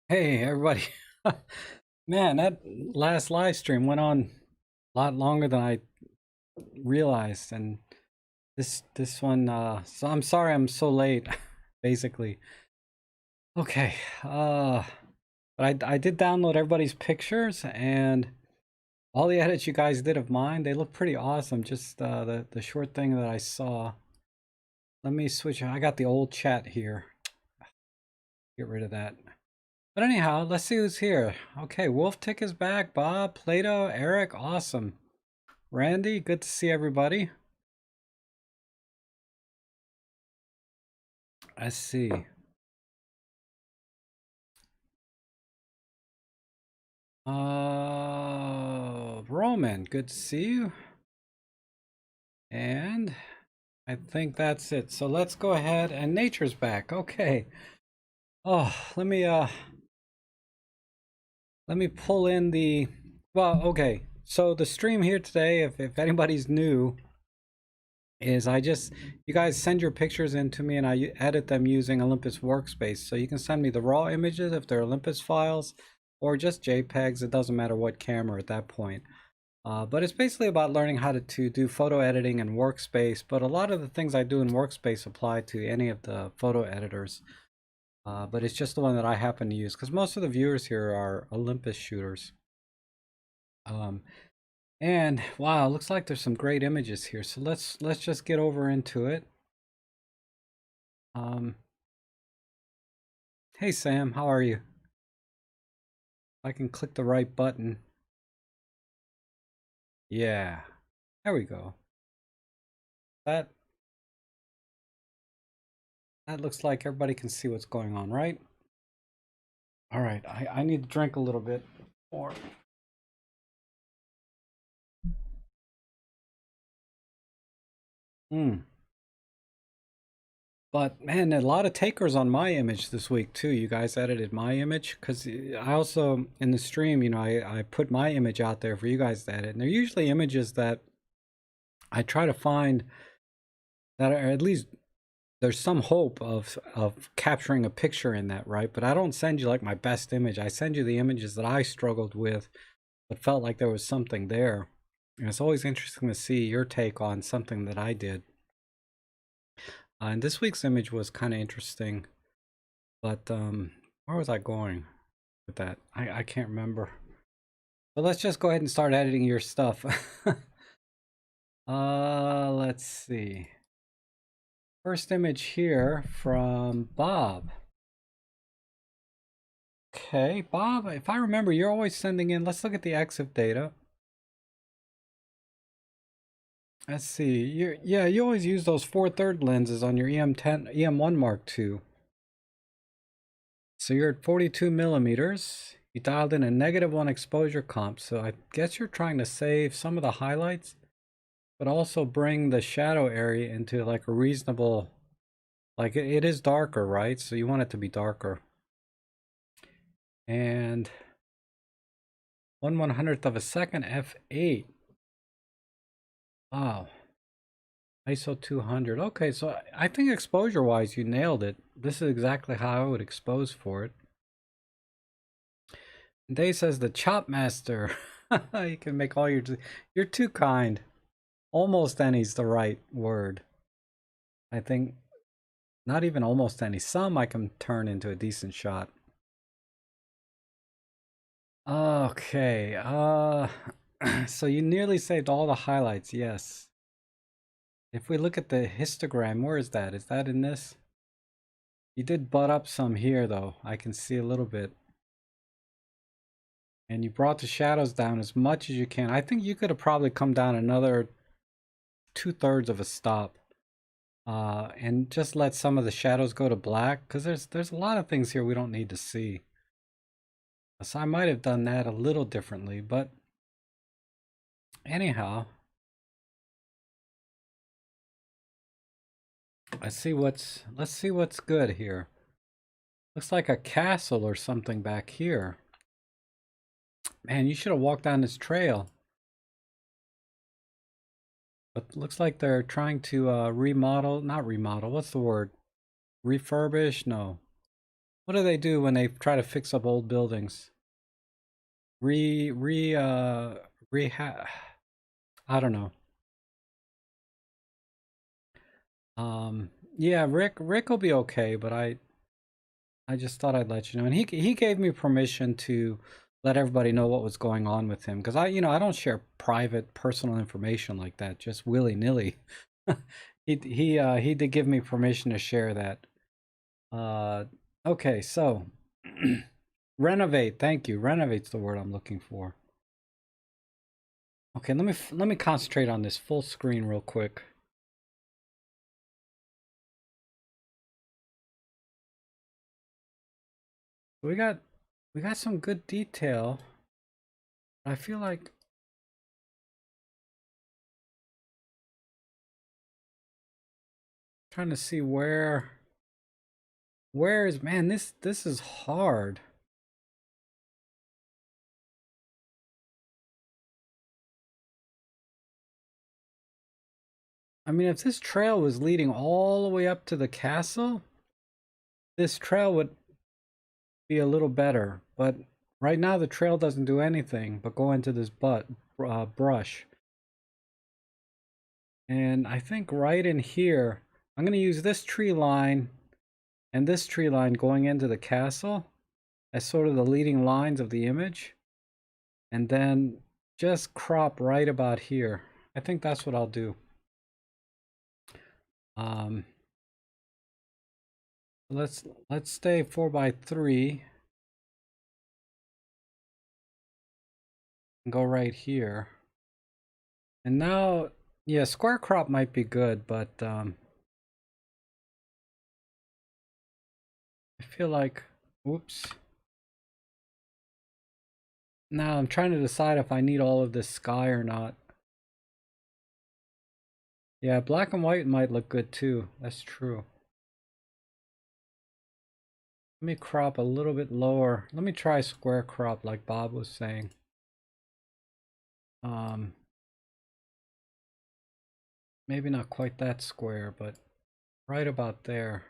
Hey everybody. Man, that last live stream went on a lot longer than I realized, and this one so I'm sorry I'm so late basically. Okay. But I did download everybody's pictures, and all the edits you guys did of mine, they look pretty awesome. Just the short thing that I saw. Let me switch. I got the old chat here. Get rid of that. But anyhow, let's see who's here. Okay, Wolf Tick is back. Bob, Plato, Eric, awesome. Randy, good to see everybody. Let's see. Roman, good to see you. And I think that's it. So let's go ahead, and Nature's back. Okay. Oh, let me pull in the, well, okay. So the stream here today, if anybody's new, is you guys send your pictures in to me and I edit them using Olympus Workspace. So you can send me the raw images if they're Olympus files, or just JPEGs. It doesn't matter what camera at that point. But it's basically about learning how to do photo editing in Workspace. But a lot of the things I do in Workspace apply to any of the photo editors. But it's just the one that I happen to use because most of the viewers here are Olympus shooters. And wow, looks like there's some great images here. So let's just get over into it. Hey Sam, how are you? I can click the right button. Yeah, there we go. That looks like everybody can see what's going on, right? All right, I need to drink a little bit more. But man, a lot of takers on my image this week too. You guys edited my image because I also in the stream, I put my image out there for you guys to edit, and they're usually images that I try to find that are at least there's some hope of capturing a picture in that, right? But I don't send you like my best image. I send you the images that I struggled with, but felt like there was something there. And it's always interesting to see your take on something that I did. And this week's image was kind of interesting, but where was I going with that? I can't remember. But let's just go ahead and start editing your stuff. Let's see. First image here from Bob. Okay, Bob, if I remember, you're always sending in, let's look at the EXIF data. Let's see, you always use those 4/3 lenses on your EM10, EM1 Mark II. So you're at 42 millimeters. You dialed in a -1 exposure comp, so I guess you're trying to save some of the highlights, but also bring the shadow area into like a reasonable, like it is darker, right? So you want it to be darker. And 1/100th of a second, f8. Wow. ISO 200. Okay, so I think exposure wise you nailed it. This is exactly how I would expose for it. Day says the chop master. You can make all you're too kind. Almost any's the right word. I think not even almost any. Some I can turn into a decent shot. Okay. So you nearly saved all the highlights. Yes. If we look at the histogram, where is that? Is that in this? You did butt up some here though. I can see a little bit. And you brought the shadows down as much as you can. I think you could have probably come down another 2/3 of a stop. And just let some of the shadows go to black, because there's a lot of things here we don't need to see. So I might have done that a little differently, but anyhow, let's see what's good here. Looks like a castle or something back here. Man, you should have walked down this trail. But looks like they're trying to not remodel, what's the word? Refurbish? No. What do they do when they try to fix up old buildings? Re re rehab. I don't know. Yeah, Rick will be okay, but I just thought I'd let you know. And he gave me permission to let everybody know what was going on with him, because I don't share private personal information like that just willy-nilly. He did give me permission to share that. Uh okay, so renovate. Thank you. Renovate's the word I'm looking for. Okay, let me concentrate on this full screen real quick. We got some good detail. I feel like trying to see where is, man, this is hard. I mean, if this trail was leading all the way up to the castle, this trail would be a little better. But right now the trail doesn't do anything but go into this brush. And I think right in here, I'm going to use this tree line and this tree line going into the castle as sort of the leading lines of the image. And then just crop right about here. I think that's what I'll do. Let's stay 4x3 and go right here. And now, yeah, square crop might be good, but I feel like, whoops. Now I'm trying to decide if I need all of this sky or not. Yeah, black and white might look good too. That's true. Let me crop a little bit lower. Let me try square crop like Bob was saying. Maybe not quite that square, but right about there.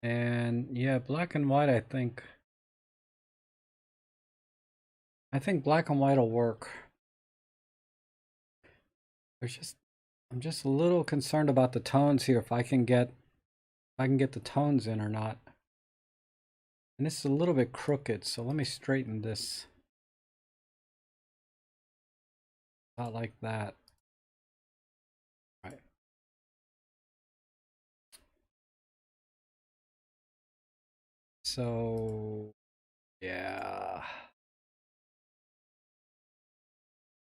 And yeah, black and white, I think black and white will work. I'm just a little concerned about the tones here, if I can get the tones in or not. And this is a little bit crooked, so let me straighten this out like that. All right. So yeah.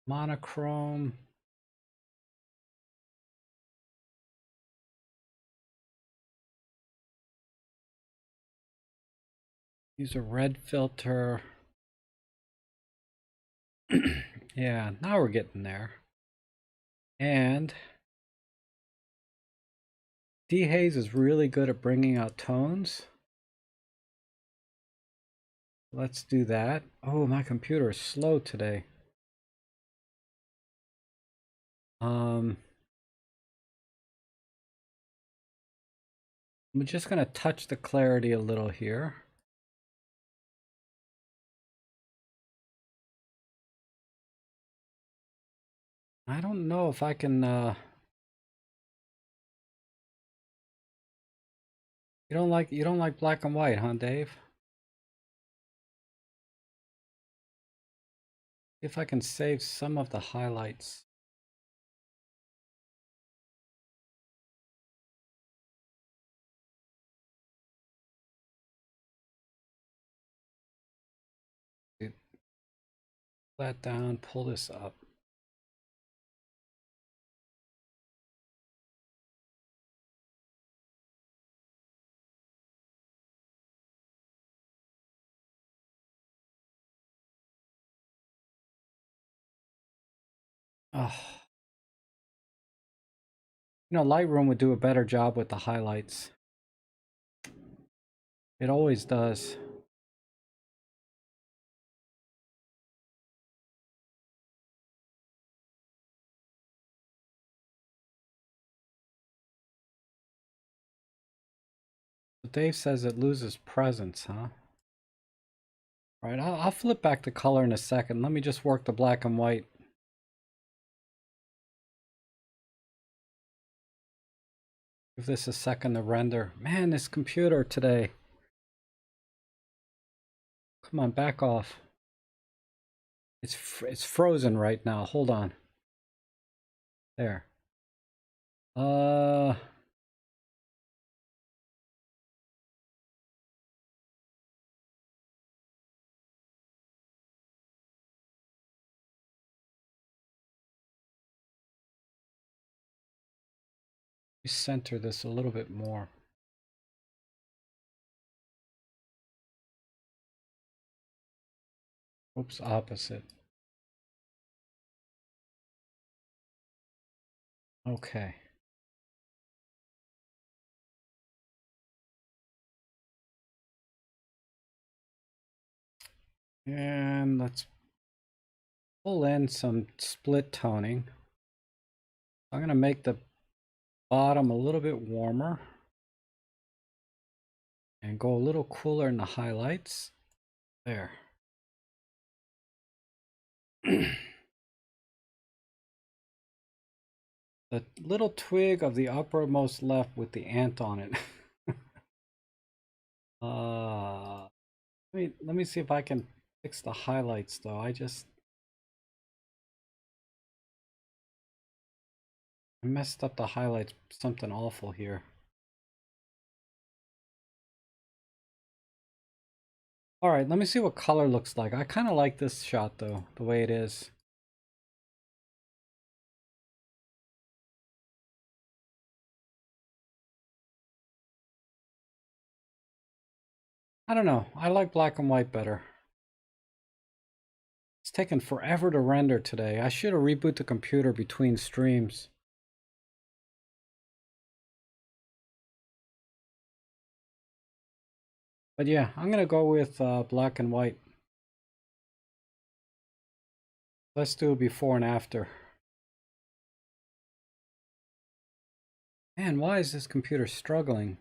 Monochrome. Use a red filter. Yeah, now we're getting there. And dehaze is really good at bringing out tones. Let's do that. Oh, my computer is slow today. I'm just going to touch the clarity a little here. I don't know if I can you don't like black and white, huh, Dave? See if I can save some of the highlights. Pull that down, pull this up. Oh. You know, Lightroom would do a better job with the highlights. It always does. So Dave says it loses presence, huh? All right, I'll flip back the color in a second. Let me just work the black and white. Give this a second to render. Man, this computer today. Come on, back off. It's frozen right now. Hold on. There. Center this a little bit more. Oops, opposite. Okay. And let's pull in some split toning. I'm going to make the bottom a little bit warmer and go a little cooler in the highlights. There. The little twig of the uppermost left with the ant on it. Let me see if I can fix the highlights though. I messed up the highlights, something awful here. All right, let me see what color looks like. I kind of like this shot though, the way it is. I don't know. I like black and white better. It's taken forever to render today. I should have rebooted the computer between streams. But yeah, I'm going to go with black and white. Let's do a before and after. Man, why is this computer struggling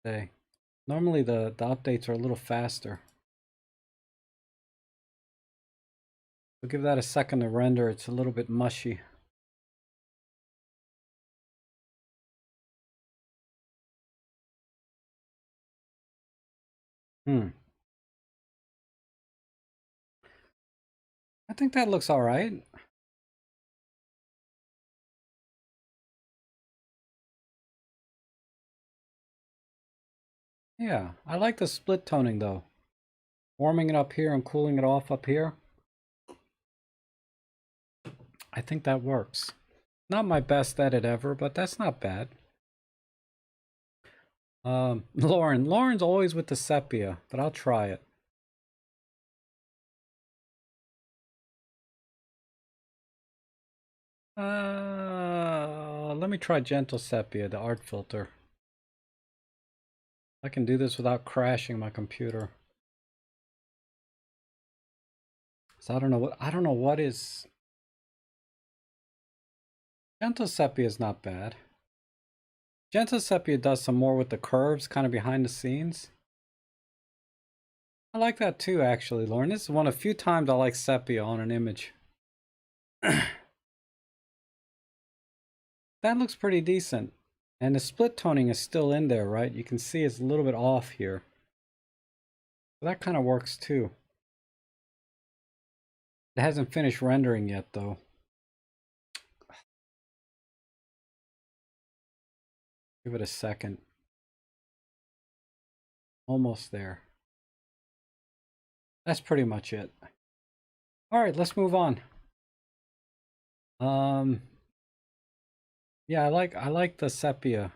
today? Normally the updates are a little faster. We'll give that a second to render. It's a little bit mushy. I think that looks all right. Yeah, I like the split toning though. Warming it up here and cooling it off up here. I think that works. Not my best edit ever, but that's not bad. Lauren's always with the sepia, but I'll try it. Let me try gentle sepia, the art filter. I can do this without crashing my computer. So I don't know what is. Gentle sepia is not bad. Gentle sepia does some more with the curves, kind of behind the scenes. I like that too, actually, Lauren. This is one of the few times I like sepia on an image. That looks pretty decent. And the split toning is still in there, right? You can see it's a little bit off here. So that kind of works too. It hasn't finished rendering yet, though. Give it a second. Almost there. That's pretty much it. All right, let's move on. Yeah, I like the sepia.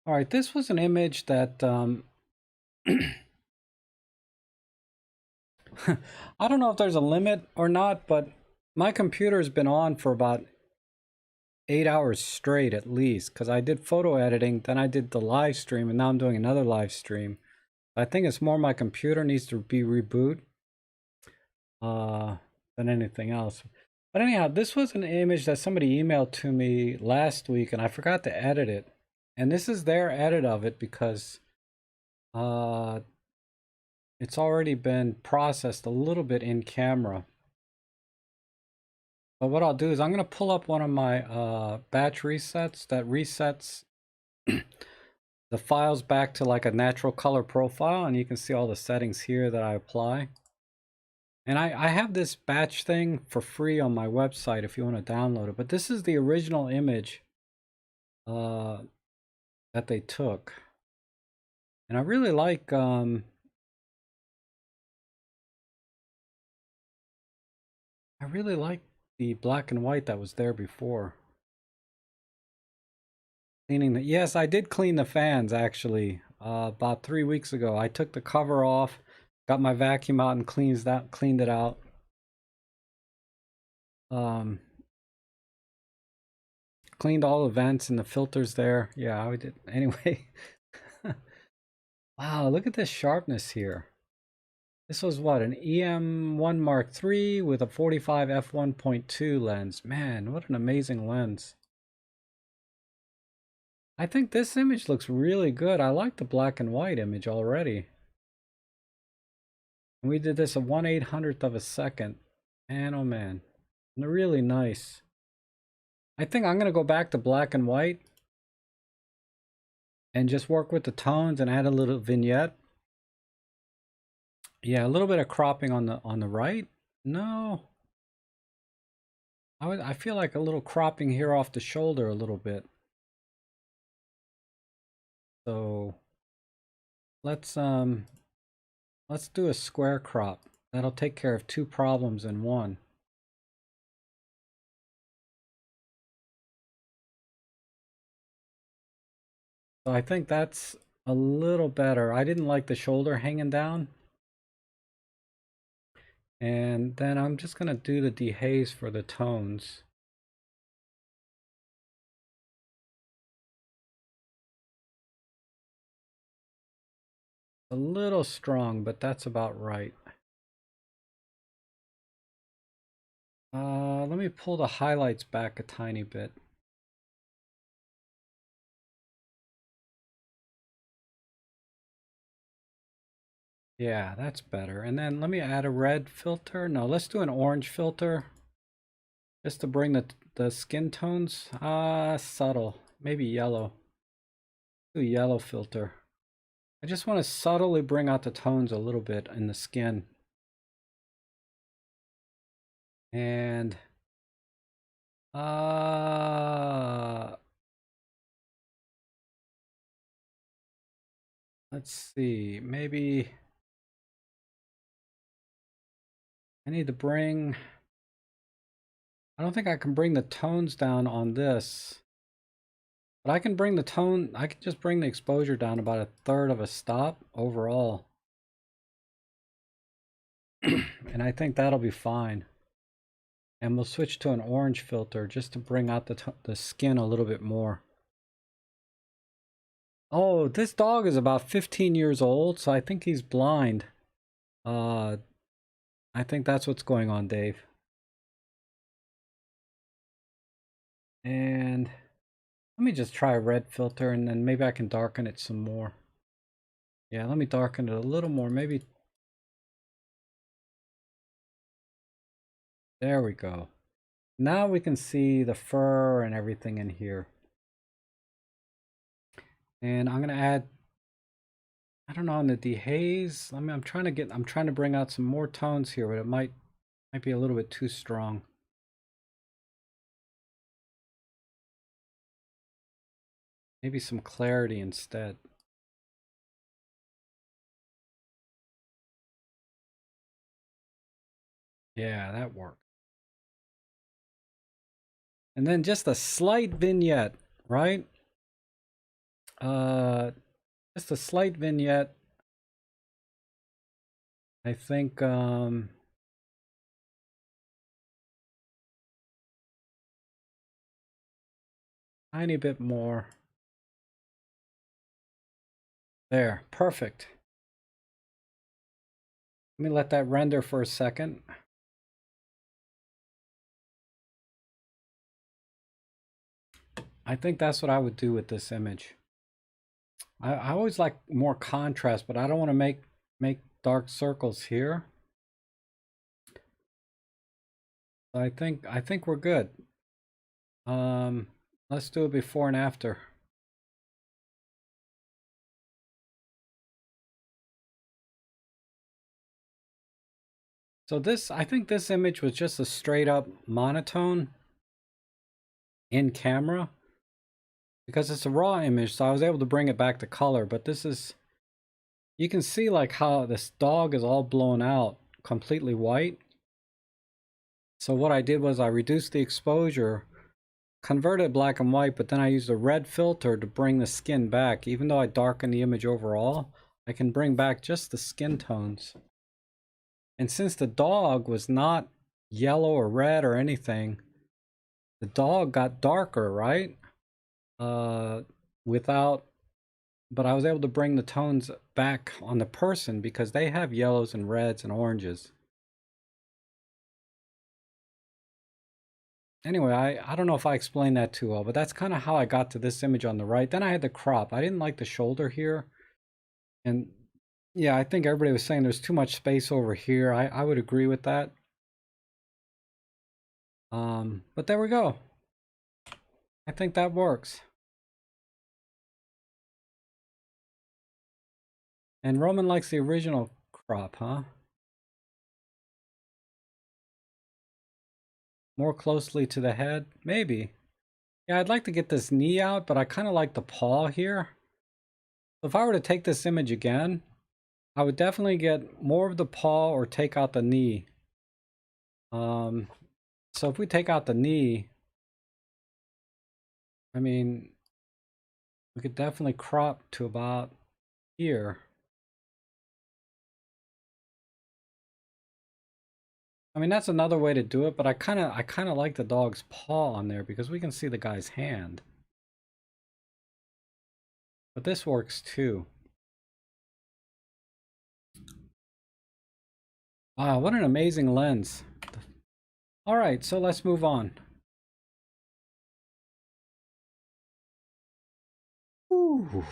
All right, this was an image that I don't know if there's a limit or not, but my computer's been on for about 8 hours straight at least, because I did photo editing, then I did the live stream, and now I'm doing another live stream. I think it's more my computer needs to be reboot than anything else. But anyhow, this was an image that somebody emailed to me last week, and I forgot to edit it. And this is their edit of it because uh, it's already been processed a little bit in camera. But what I'll do is I'm going to pull up one of my batch resets that resets the files back to like a natural color profile, and you can see all the settings here that I apply. And I have this batch thing for free on my website if you want to download it. But this is the original image that they took. And I really like the black and white that was there before. Cleaning the, yes, I did clean the fans actually about 3 weeks ago. I took the cover off, got my vacuum out and cleaned it out. Cleaned all the vents and the filters there. Yeah, I did. Anyway. Wow, look at this sharpness here. This was what, an EM1 Mark III with a 45 f1.2 lens. Man, what an amazing lens. I think this image looks really good. I like the black and white image already. And we did this a 1/800th of a second. Man, oh man. Really nice. I think I'm going to go back to black and white and just work with the tones and add a little vignette. Yeah, a little bit of cropping on the right. No. I feel like a little cropping here off the shoulder a little bit. So let's do a square crop. That'll take care of two problems in one. So I think that's a little better. I didn't like the shoulder hanging down. And then I'm just going to do the dehaze for the tones. A little strong, but that's about right. Let me pull the highlights back a tiny bit. Yeah, that's better. And then let me add a red filter. No, let's do an orange filter. Just to bring the skin tones. Subtle. Maybe yellow. Do a yellow filter. I just want to subtly bring out the tones a little bit in the skin. And let's see, maybe I need to bring, I don't think I can bring the tones down on this, but I can bring the tone, I can just bring the exposure down about 1/3 of a stop overall. And I think that'll be fine. And we'll switch to an orange filter just to bring out the skin a little bit more. Oh, this dog is about 15 years old, so I think he's blind. I think that's what's going on, Dave. And let me just try a red filter, and then maybe I can darken it some more. Yeah, let me darken it a little more, maybe. There we go. Now we can see the fur and everything in here. And I'm gonna add, I don't know, on the dehaze. I mean, I'm trying to bring out some more tones here, but it might be a little bit too strong. Maybe some clarity instead. Yeah, that worked. And then just a slight vignette, right? Just a slight vignette. I think tiny bit more. There, perfect. Let me let that render for a second. I think that's what I would do with this image. I always like more contrast, but I don't want to make dark circles here. So I think we're good. Let's do it before and after. So this, I think this image was just a straight up monotone in camera because it's a raw image, so I was able to bring it back to color. But this is, you can see like how this dog is all blown out, completely white. So what I did was I reduced the exposure, converted black and white, but then I used a red filter to bring the skin back. Even though I darkened the image overall, I can bring back just the skin tones. And since the dog was not yellow or red or anything, the dog got darker, right? Without, but I was able to bring the tones back on the person because they have yellows and reds and oranges. Anyway, I don't know if I explained that too well, but that's kind of how I got to this image on the right. Then I had the crop. I didn't like the shoulder here. And yeah, I think everybody was saying there's too much space over here. I would agree with that. But there we go. I think that works. And Roman likes the original crop, huh? More closely to the head? Maybe. Yeah, I'd like to get this knee out, but I kind of like the paw here. So if I were to take this image again, I would definitely get more of the paw or take out the knee. So if we take out the knee, I mean, we could definitely crop to about here. I mean, that's another way to do it, but I kind of like the dog's paw on there because we can see the guy's hand. But this works too. Wow, what an amazing lens. All right, so let's move on. Ooh.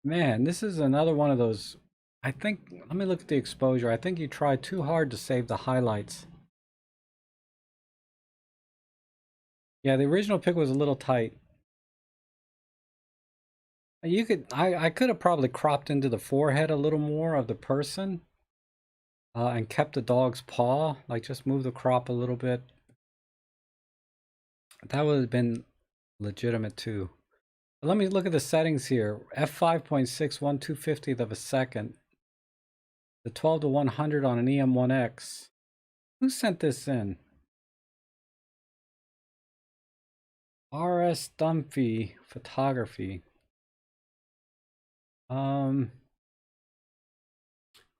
Man, this is another one of those. I think, let me look at the exposure. I think you tried too hard to save the highlights. Yeah, the original pic was a little tight. You could, I could have probably cropped into the forehead a little more of the person, and kept the dog's paw, like just move the crop a little bit. That would have been legitimate too. But let me look at the settings here. f5.6, 1/250th of a second. The 12 to 100 on an EM1X. Who sent this in? RS Dumphy Photography.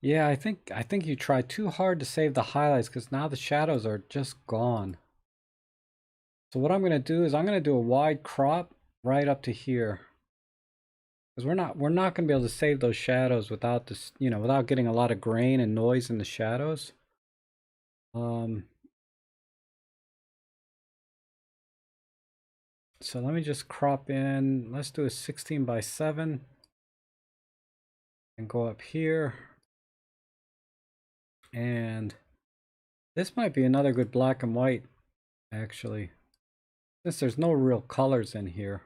Yeah, I think you tried too hard to save the highlights because now the shadows are just gone. So what I'm gonna do is I'm gonna do a wide crop right up to here. Because we're not gonna be able to save those shadows without this, without getting a lot of grain and noise in the shadows. So let me just crop in. Let's do a 16:7 and go up here. And this might be another good black and white, actually, since there's no real colors in here.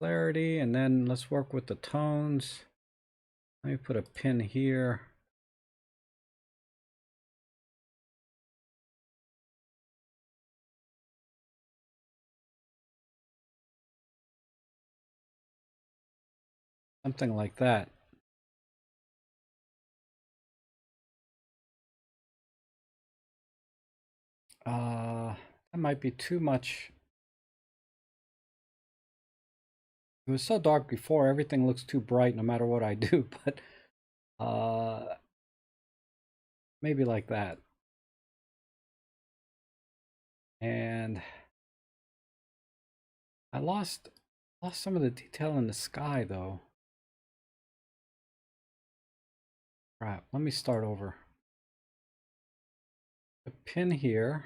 Clarity, and then let's work with the tones. Let me put a pin here. Something like that. That might be too much. It was so dark before, everything looks too bright no matter what I do, but maybe like that. And I lost some of the detail in the sky though. Crap, let me start over. a pin here.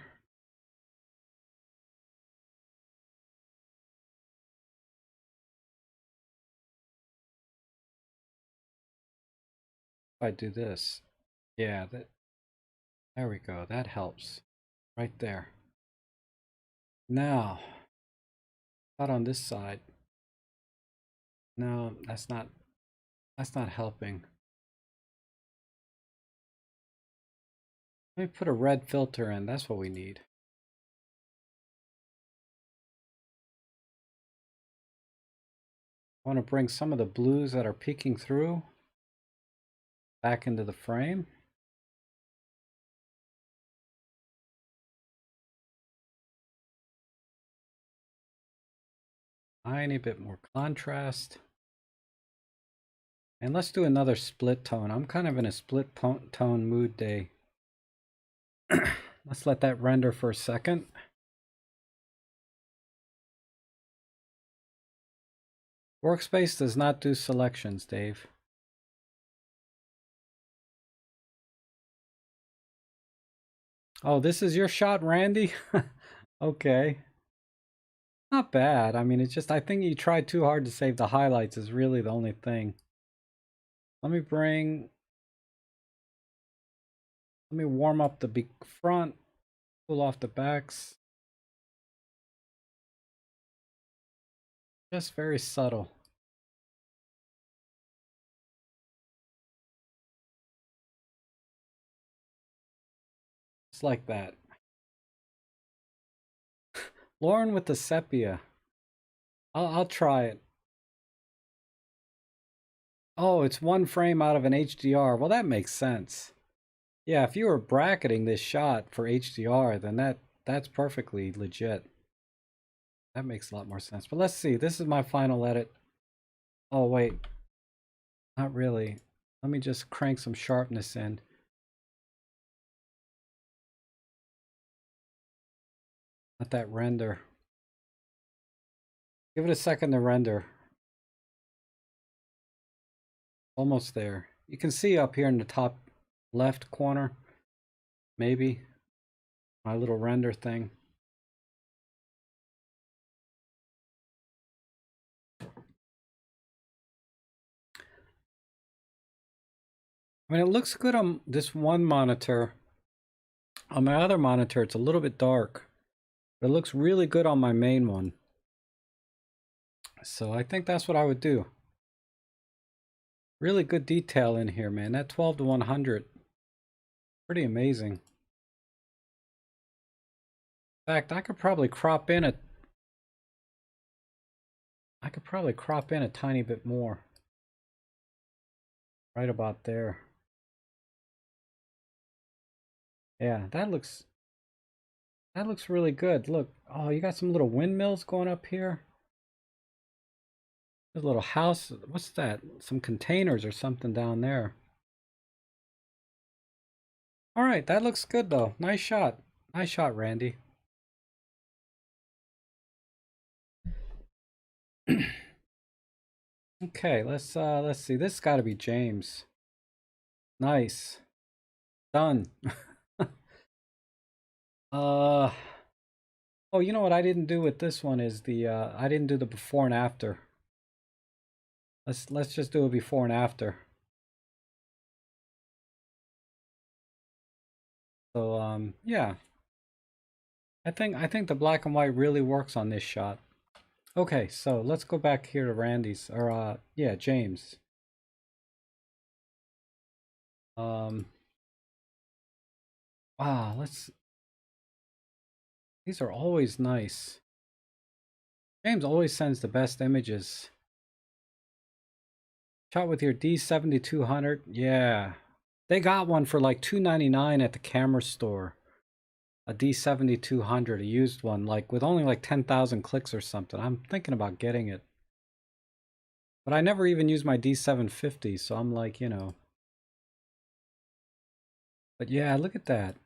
If I do this, yeah, there we go. That helps right there. Now, not on this side. No, that's not helping. Let me put a red filter in. That's what we need. I want to bring some of the blues that are peeking through back into the frame. Tiny bit more contrast. And let's do another split tone. I'm kind of in a split tone mood day. Let's let that render for a second. Workspace does not do selections, Dave. Oh, this is your shot, Randy? Okay. Not bad. I mean, it's just, I think you tried too hard to save the highlights is really the only thing. Let me warm up the big front, cool off the backs. Just very subtle. Just like that. Lauren with the sepia. I'll try it. Oh, it's one frame out of an HDR. Well, that makes sense. Yeah, if you were bracketing this shot for HDR, then that's perfectly legit. That makes a lot more sense. But let's see. This is my final edit. Oh, wait. Not really. Let me just crank some sharpness in. Let that render. Give it a second to render. Almost there. You can see up here in the top left corner, maybe, my little render thing. I mean, it looks good on this one monitor. On my other monitor, it's a little bit dark. But it looks really good on my main one. So I think that's what I would do. Really good detail in here, man. That 12 to 100. Pretty amazing. In fact, I could probably crop in a tiny bit more. Right about there. Yeah, that looks really good. Look, oh, you got some little windmills going up here. There's a little house. What's that? Some containers or something down there. All right, that looks good though. Nice shot. Nice shot, Randy. Okay, let's see. This got to be James. Nice. Done. Oh, you know what I didn't do with this one is the I didn't do the before and after. Let's just do a before and after. So yeah. I think the black and white really works on this shot. Okay, so let's go back here to Randy's or yeah, James. Wow, these are always nice. James always sends the best images. Shot with your D7200. Yeah. They got one for like $2.99 at the camera store. A D7200, a used one, like with only like 10,000 clicks or something. I'm thinking about getting it. But I never even used my D750, so I'm like, you know. But yeah, look at that.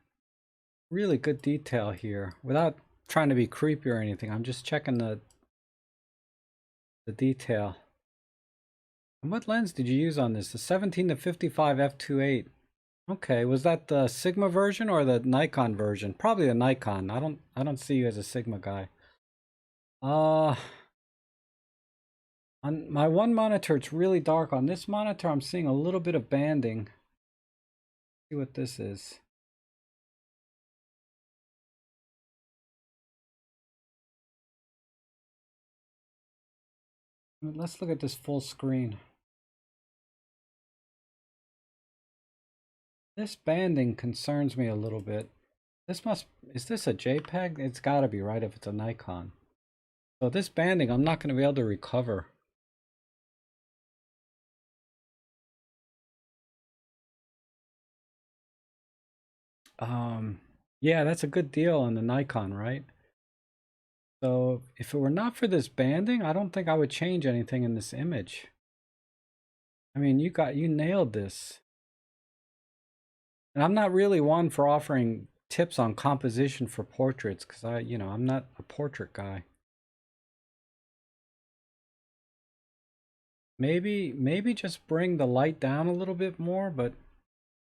Really good detail here. Without trying to be creepy or anything, I'm just checking the detail. And what lens did you use on this? The 17 to 55 f2.8. Okay, was that the Sigma version or the Nikon version? Probably the Nikon. I don't see you as a Sigma guy. Uh on my one monitor it's really dark. On this monitor I'm seeing a little bit of banding. See what this is. Let's look at this full screen. This banding concerns me a little bit. Is this a JPEG? It's gotta be, right, if it's a Nikon. So this banding, I'm not gonna be able to recover. Yeah, that's a good deal on the Nikon, right? So if it were not for this banding, I don't think I would change anything in this image. I mean, you nailed this. And I'm not really one for offering tips on composition for portraits because I'm not a portrait guy. Maybe just bring the light down a little bit more, but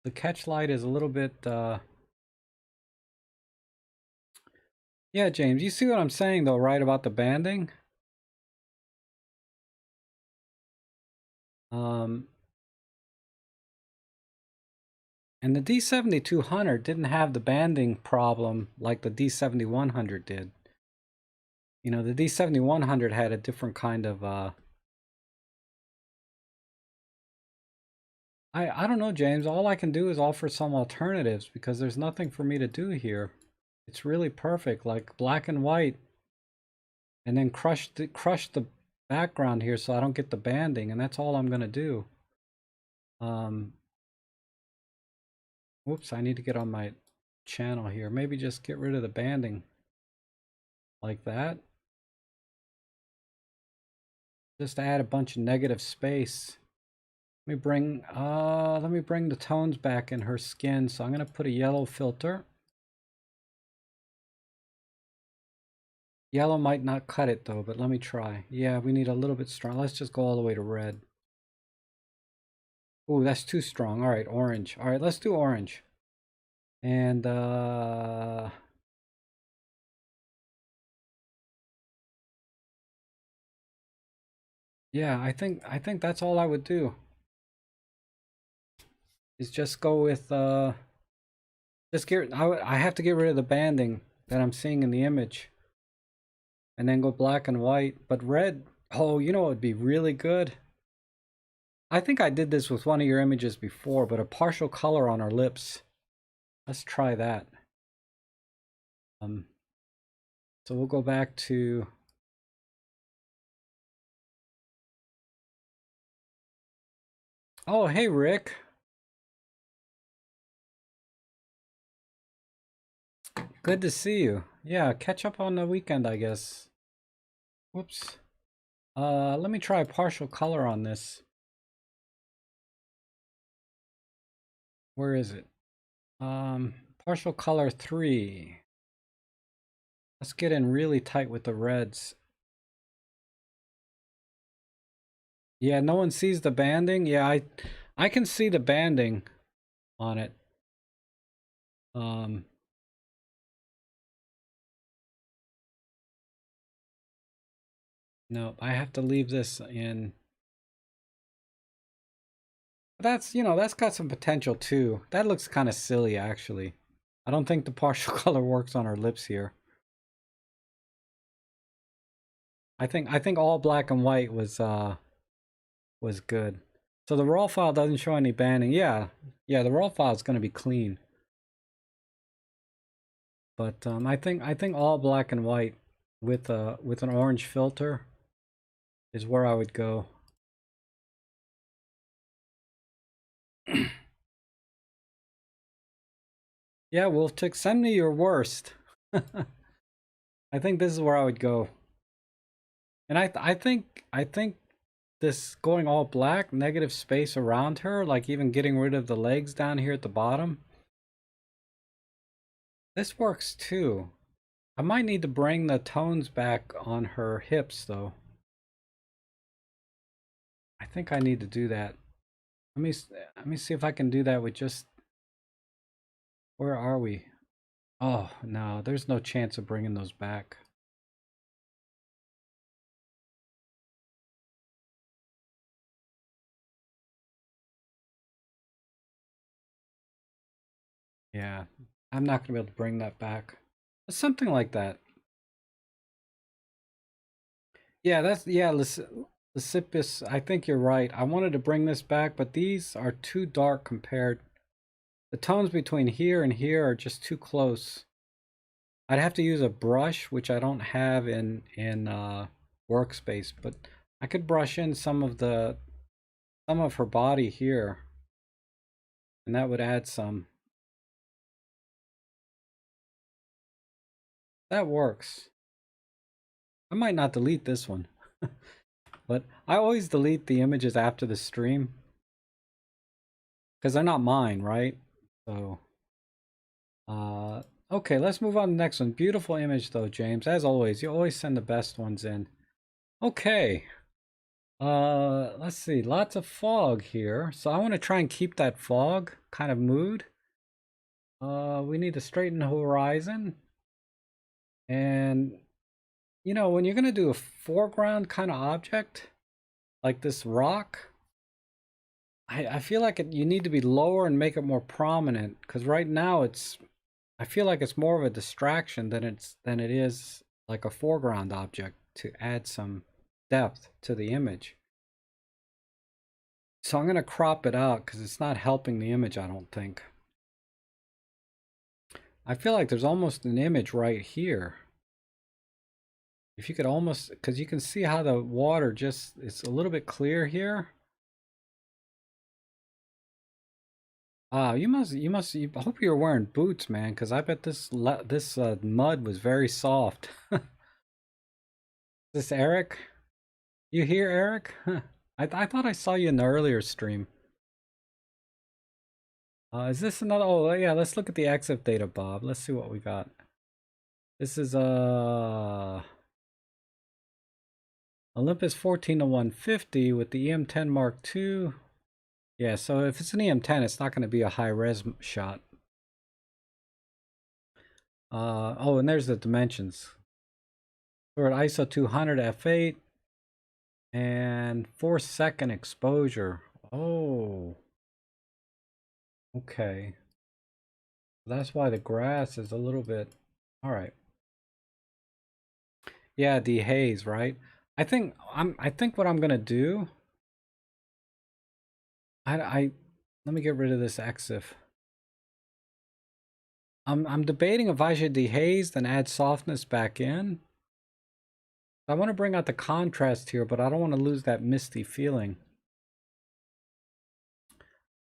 the catch light is a little bit yeah, James, you see what I'm saying though, right, about the banding? Um and the D7200 didn't have the banding problem like the D7100 did. You know, the D7100 had a different kind of I don't know, James. All I can do is offer some alternatives because there's nothing for me to do here. It's really perfect, like black and white, and then crush the background here so I don't get the banding, and that's all I'm gonna do. Whoops, I need to get on my channel here. Maybe just get rid of the banding like that. Just add a bunch of negative space. Let me bring the tones back in her skin. So I'm gonna put a yellow filter. Yellow might not cut it though, but let me try. Yeah, we need a little bit strong. Let's just go all the way to red. Ooh, that's too strong. All right, orange. All right, let's do orange. And yeah, I think that's all I would do. Is just go with I have to get rid of the banding that I'm seeing in the image. And then go black and white, but red. Oh, you know what would be really good? I think I did this with one of your images before, but a partial color on our lips. Let's try that. So we'll go back to oh, hey Rick. Good to see you. Yeah, catch up on the weekend, I guess. Whoops. Let me try partial color on this. Where is it? Partial color 3. Let's get in really tight with the reds. Yeah, no one sees the banding. Yeah, I can see the banding on it. No, I have to leave this in. That's got some potential too. That looks kind of silly actually. I don't think the partial color works on our lips here. I think all black and white was good. So the raw file doesn't show any banding. Yeah, the raw file is going to be clean. But I think all black and white with an orange filter is where I would go. Yeah, Wolftick, send me your worst. I think this is where I would go. And I think this going all black, negative space around her, like even getting rid of the legs down here at the bottom. This works too. I might need to bring the tones back on her hips though. I think I need to do that. Let me see if I can do that with just Where are we? Oh, no, there's no chance of bringing those back. Yeah, I'm not gonna be able to bring that back. Something like that. Yeah, Lysippus. I think you're right. I wanted to bring this back, but these are too dark compared. The tones between here and here are just too close. I'd have to use a brush, which I don't have in Workspace, but I could brush in some of her body here, and that would add some. That works. I might not delete this one, but I always delete the images after the stream because they're not mine, right? So, uh, okay, let's move on to the next one. Beautiful image though, James. As always, you always send the best ones in. Okay. Let's see. Lots of fog here. So I want to try and keep that fog kind of mood. We need to straighten the horizon. And, you know, when you're going to do a foreground kind of object, like this rock, I feel like you need to be lower and make it more prominent. Because right now I feel like it's more of a distraction than it is like a foreground object to add some depth to the image. So I'm going to crop it out because it's not helping the image, I don't think. I feel like there's almost an image right here. If you could almost, because you can see how the water just, it's a little bit clear here. Ah, I hope you were wearing boots, man, because I bet this mud was very soft. Is this Eric? You here, Eric? I thought I saw you in the earlier stream. Is this another? Oh, yeah. Let's look at the EXIF data, Bob. Let's see what we got. This is Olympus 14 to 150 with the EM10 Mark II. Yeah, so if it's an EM10, it's not going to be a high res shot. Oh, and there's the dimensions. We're at ISO 200 f8 and 4-second exposure. Oh, okay. That's why the grass is a little bit. All right. Yeah, dehaze, right? I think what I'm gonna do. I let me get rid of this EXIF. I'm debating if I should dehaze then add softness back in. I want to bring out the contrast here, but I don't want to lose that misty feeling.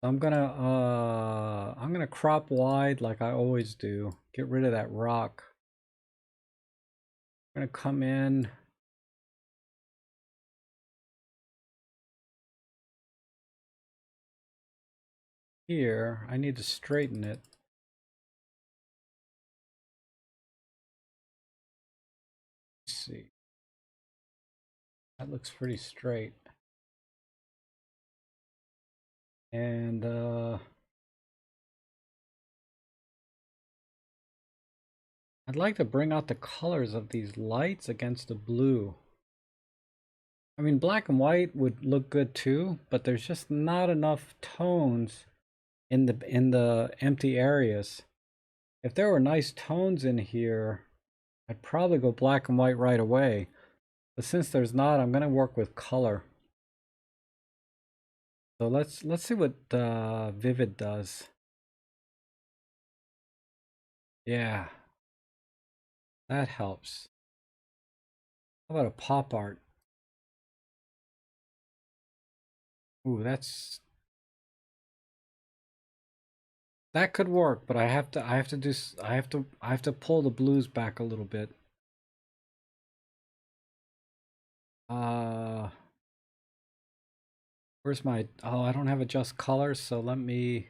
I'm gonna crop wide like I always do. Get rid of that rock. I'm gonna come in. Here, I need to straighten it. Let's see. That looks pretty straight. And I'd like to bring out the colors of these lights against the blue. I mean, black and white would look good too, but there's just not enough tones in the empty areas. If there were nice tones in here, I'd probably go black and white right away. But since there's not, I'm gonna work with color. So let's see what Vivid does. Yeah, that helps. How about a pop art? Ooh, that could work, but I have to pull the blues back a little bit. Uh, where's my, oh, I don't have adjust colors, so let me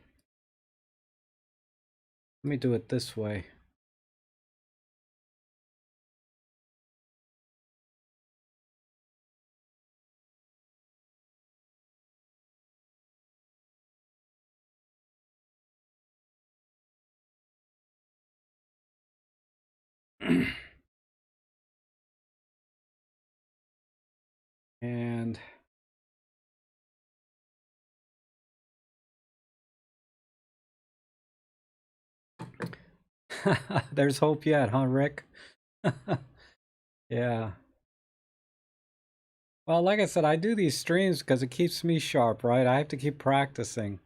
do it this way. And there's hope yet, huh, Rick? Yeah. Well, like I said, I do these streams because it keeps me sharp, right? I have to keep practicing.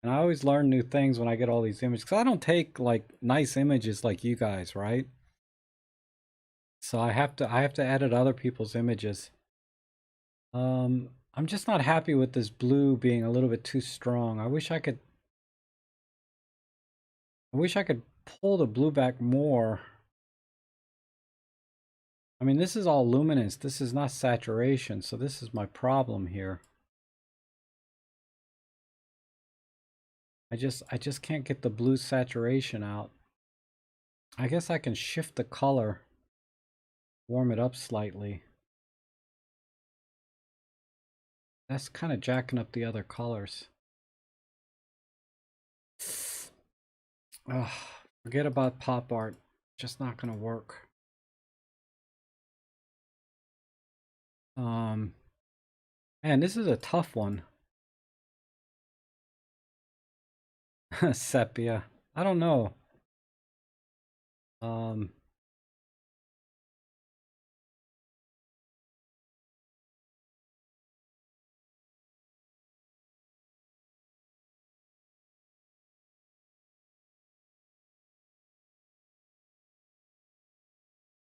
And I always learn new things when I get all these images. Because I don't take like nice images like you guys, right? So I have to edit other people's images. I'm just not happy with this blue being a little bit too strong. I wish I could pull the blue back more. I mean, this is all luminance. This is not saturation, so this is my problem here. I just can't get the blue saturation out. I guess I can shift the color, warm it up slightly. That's kind of jacking up the other colors. Ugh, forget about pop art. Just not gonna work. Man, this is a tough one. Sepia. I don't know. Um,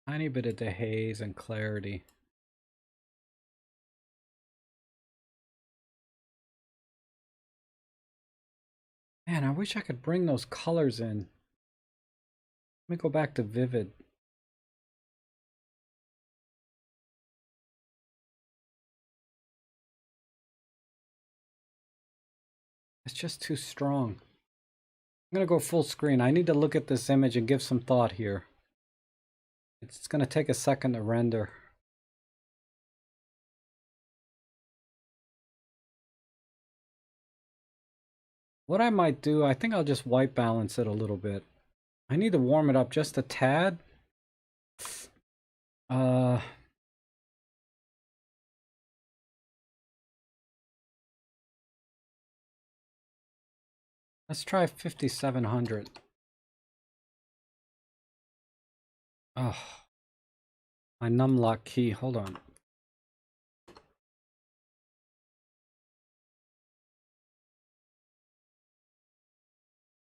Tiny bit of dehaze and clarity. Man, I wish I could bring those colors in. Let me go back to vivid. It's just too strong. I'm gonna go full screen. I need to look at this image and give some thought here. It's gonna take a second to render. What I might do, I think I'll just white balance it a little bit. I need to warm it up just a tad. Uh, let's try 5700. Oh, my numlock key. Hold on.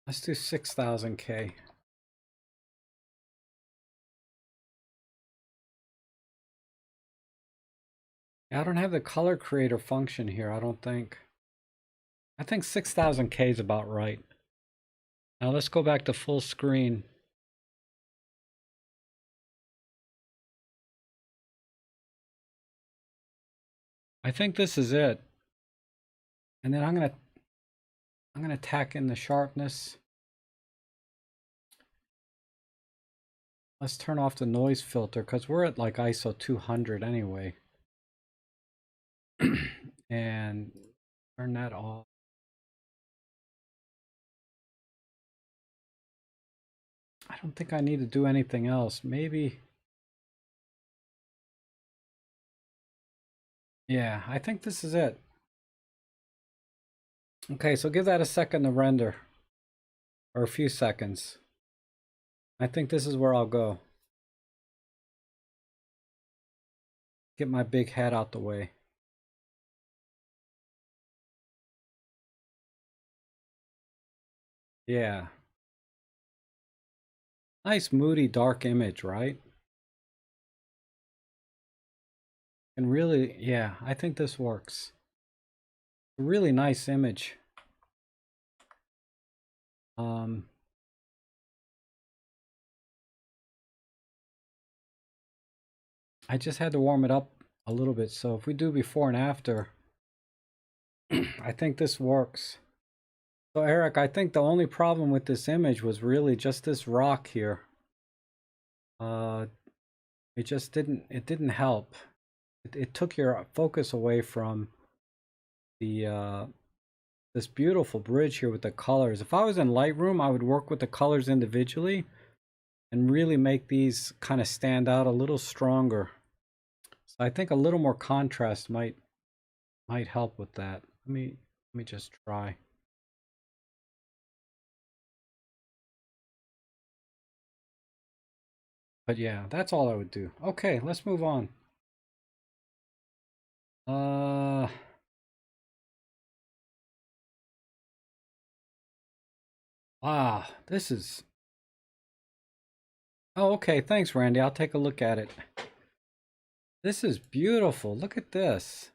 Let's do 6000K. I don't have the color creator function here, I don't think. I think 6000K is about right. Now let's go back to full screen. I think this is it. And then I'm gonna tack in the sharpness. Let's turn off the noise filter because we're at like ISO 200 anyway. And turn that off. I don't think I need to do anything else. Maybe. Yeah, I think this is it. Okay, so give that a second to render. Or a few seconds. I think this is where I'll go. Get my big head out the way. Yeah. Nice moody dark image, right? And really, yeah, I think this works. A really nice image. I just had to warm it up a little bit. So if we do before and after, I think this works. So Eric, I think the only problem with this image was really just this rock here. It just didn't help. It took your focus away from the this beautiful bridge here with the colors. If I was in Lightroom, I would work with the colors individually. and really make these kind of stand out a little stronger. So I think a little more contrast might help with that. Let me just try. But yeah, that's all I would do. Okay, let's move on. This is... Oh, okay, thanks, Randy. I'll take a look at it. This is beautiful. Look at this.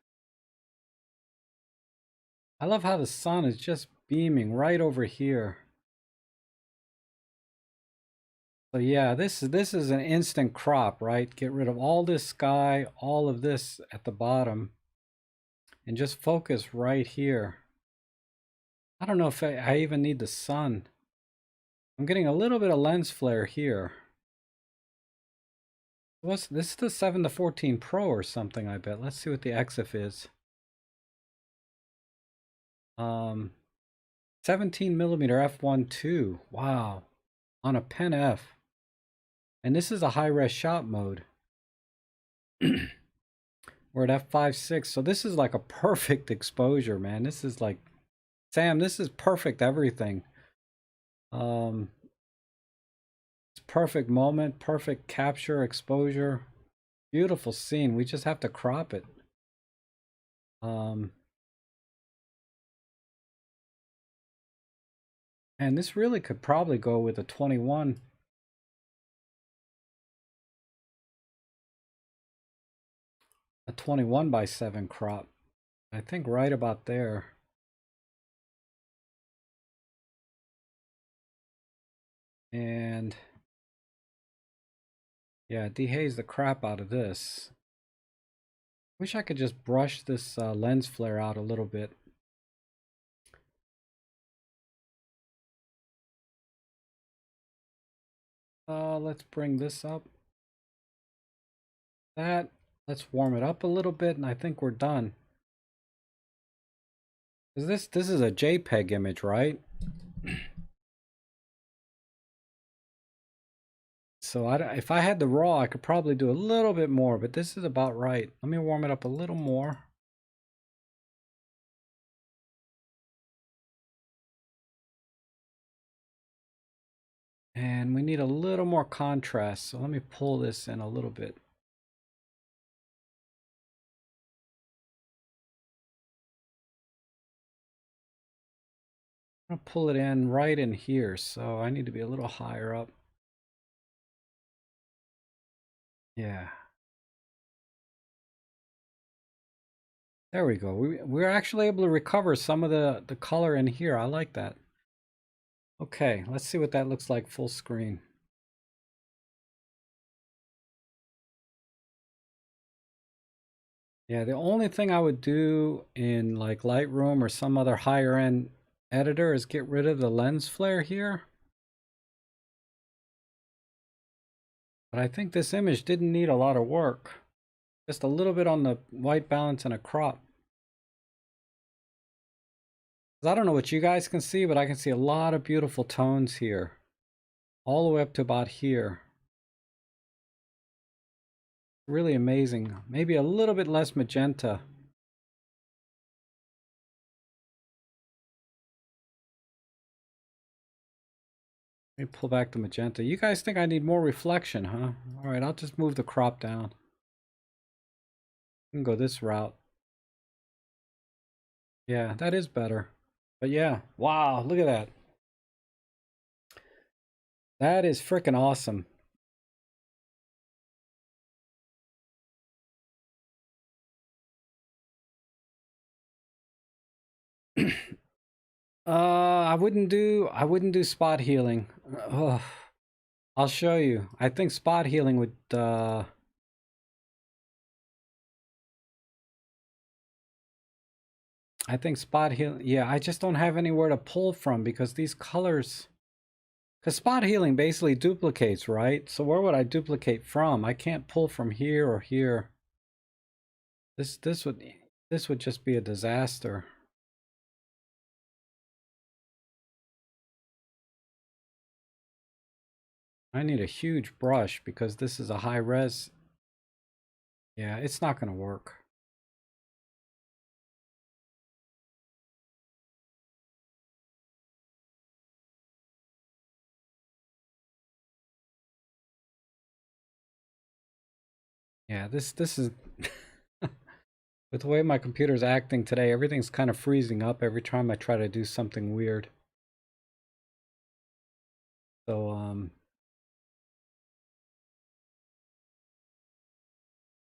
I love how the sun is just beaming right over here. So yeah, this is an instant crop, right? Get rid of all this sky, all of this at the bottom, and just focus right here. I don't know if I even need the sun. I'm getting a little bit of lens flare here. What's this? Is the 7 to 14 Pro or something, I bet. Let's see what the EXIF is. 17 millimeter f1.2. Wow. On a Pen F. And this is a high-res shot mode. We're at f5.6. So this is like a perfect exposure, man. This is like, Sam, this is perfect everything. It's perfect moment, perfect capture, exposure. Beautiful scene. We just have to crop it. And this really could probably go with a 21. A 21:7 crop. I think right about there. And yeah, dehaze the crap out of this. Wish I could just brush this lens flare out a little bit. Let's bring this up. Let's warm it up a little bit, and I think we're done. This is a JPEG image, right? So if I had the raw, I could probably do a little bit more, but this is about right. Let me warm it up a little more. And we need a little more contrast, so let me pull this in a little bit. I'm gonna pull it in right in here, so I need to be a little higher up. Yeah. There we go. We're actually able to recover some of the color in here. I like that. Okay, let's see what that looks like full screen. Yeah, the only thing I would do in like Lightroom or some other higher end editor is get rid of the lens flare here. But I think this image didn't need a lot of work. Just a little bit on the white balance and a crop. I don't know what you guys can see, but I can see a lot of beautiful tones here. All the way up to about here. Really amazing. Maybe a little bit less magenta. Let me pull back the magenta. You guys think I need more reflection, huh? All right, I'll just move the crop down. I can go this route. Yeah, that is better. But yeah, wow, look at that. That is freaking awesome. I wouldn't do spot healing. Ugh. I'll show you. I think spot healing would I think spot healing, yeah, I just don't have anywhere to pull from because these colors, because spot healing basically duplicates, right? So where would I duplicate from? I can't pull from here or here. This would just be a disaster. I need a huge brush because this is a high res. Yeah, it's not going to work. Yeah, this is with the way my computer's acting today, everything's kind of freezing up every time I try to do something weird. So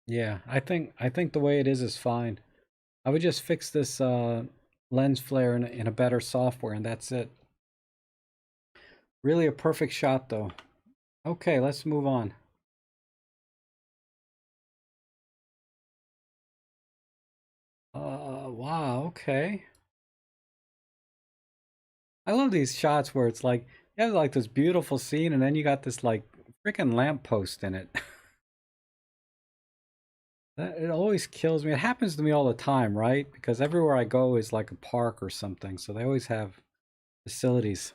yeah, I think the way it is fine. I would just fix this lens flare in a better software, and that's it. Really a perfect shot though. Okay, let's move on. Wow, okay. I love these shots where it's like you have like this beautiful scene and then you got this like freaking lamppost in it. It always kills me. It happens to me all the time, right? Because everywhere I go is like a park or something, so they always have facilities.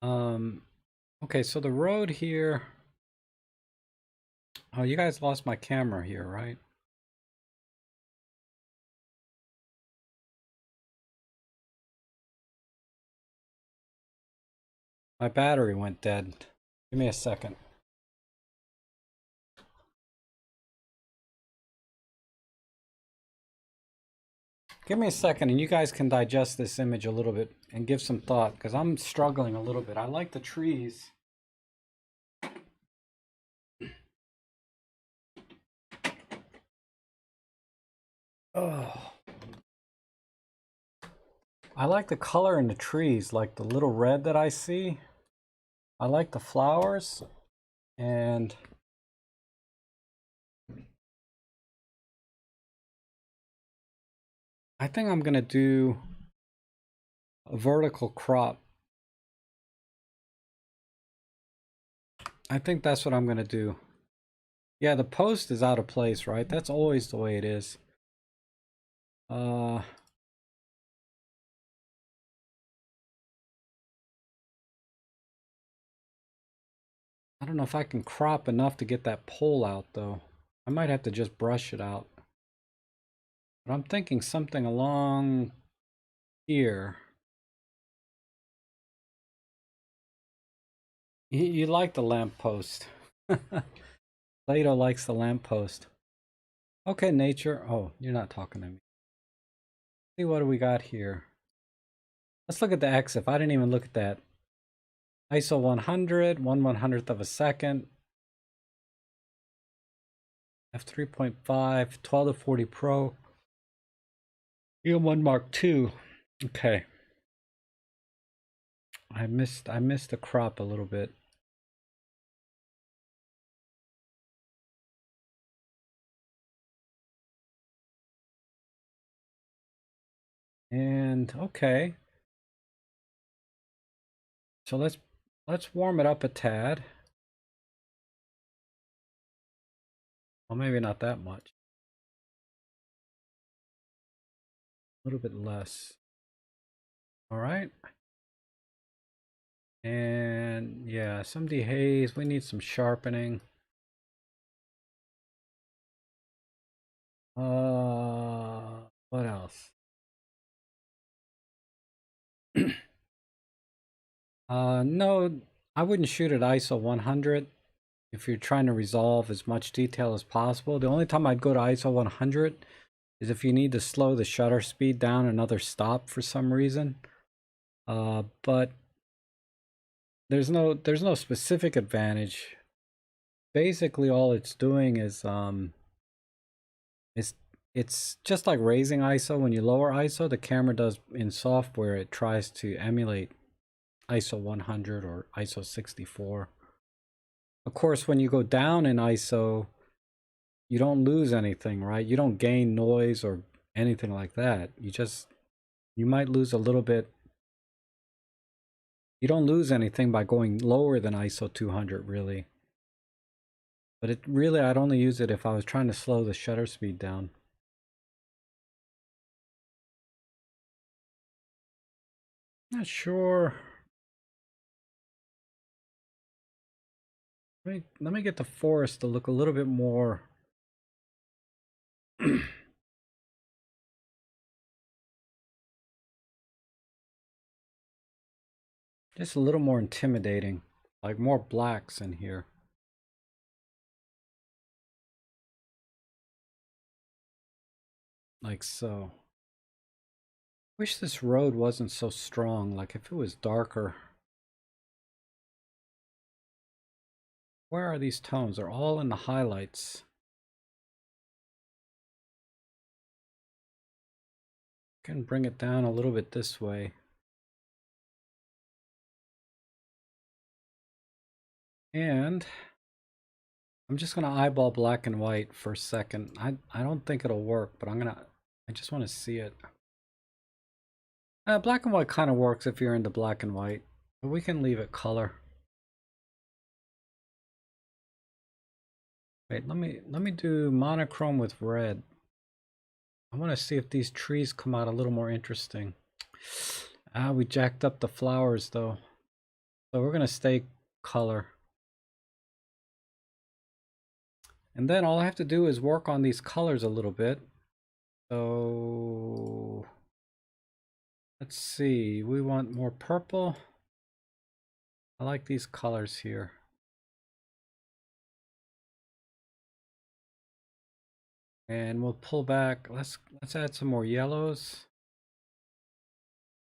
Um, okay, so the road here. Oh, you guys lost my camera here, right? My battery went dead. Give me a second. Give me a second and you guys can digest this image a little bit and give some thought because I'm struggling a little bit. I like the trees. Oh, I like the color in the trees, like the little red that I see. I like the flowers, and I think I'm gonna do a vertical crop. I think that's what I'm gonna do. Yeah, the post is out of place, right? That's always the way it is. I don't know if I can crop enough to get that pole out though. I might have to just brush it out. But I'm thinking something along here. You like the lamppost. Plato likes the lamppost. Okay, nature. Oh, you're not talking to me. See what do we got here? Let's look at the EXIF. I didn't even look at that. ISO 100, 1/100th of a second. f3.5, 12 to 40 Pro. EM1 Mark II. Okay. I missed the crop a little bit. And okay. So let's warm it up a tad. Well, maybe not that much. A little bit less. All right. And yeah, some dehaze. We need some sharpening. What else? No, I wouldn't shoot at ISO 100 if you're trying to resolve as much detail as possible. The only time I'd go to ISO 100 is if you need to slow the shutter speed down another stop for some reason. But there's no specific advantage. Basically, all it's doing is it's just like raising ISO. When you lower ISO, the camera does in software, it tries to emulate ISO 100 or ISO 64. Of course, when you go down in ISO, you don't lose anything, right? You don't gain noise or anything like that. You might lose a little bit. You don't lose anything by going lower than ISO 200, really. But it really, I'd only use it if I was trying to slow the shutter speed down. Not sure. Let me get the forest to look a little bit more. Just a little more intimidating. Like more blacks in here. Like so. Wish this road wasn't so strong. Like if it was darker. Where are these tones? They're all in the highlights. Can bring it down a little bit this way. And I'm just gonna eyeball black and white for a second. I don't think it'll work, but I just want to see it. Black and white kind of works if you're into black and white, but we can leave it color. Wait, let me do monochrome with red. I want to see if these trees come out a little more interesting. We jacked up the flowers though. So we're gonna stay color. And then all I have to do is work on these colors a little bit. So let's see, we want more purple. I like these colors here. And we'll pull back. Let's add some more yellows.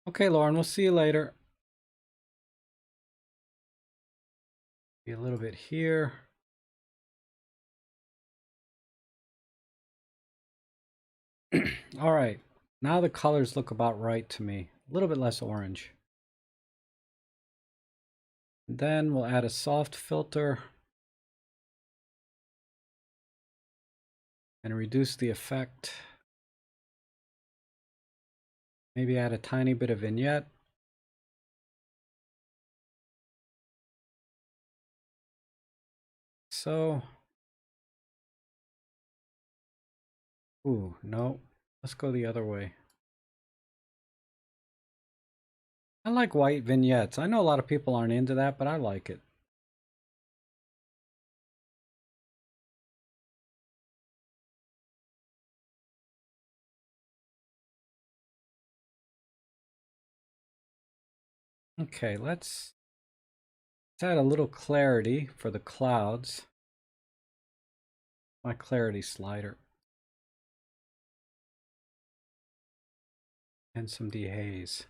Okay, Lauren, we'll see you later. Be a little bit here. All right, now the colors look about right to me. A little bit less orange. And then we'll add a soft filter and reduce the effect. Maybe add a tiny bit of vignette. So, ooh, no, let's go the other way. I like white vignettes. I know a lot of people aren't into that, but I like it. Okay, let's add a little clarity for the clouds. My clarity slider. And some dehaze.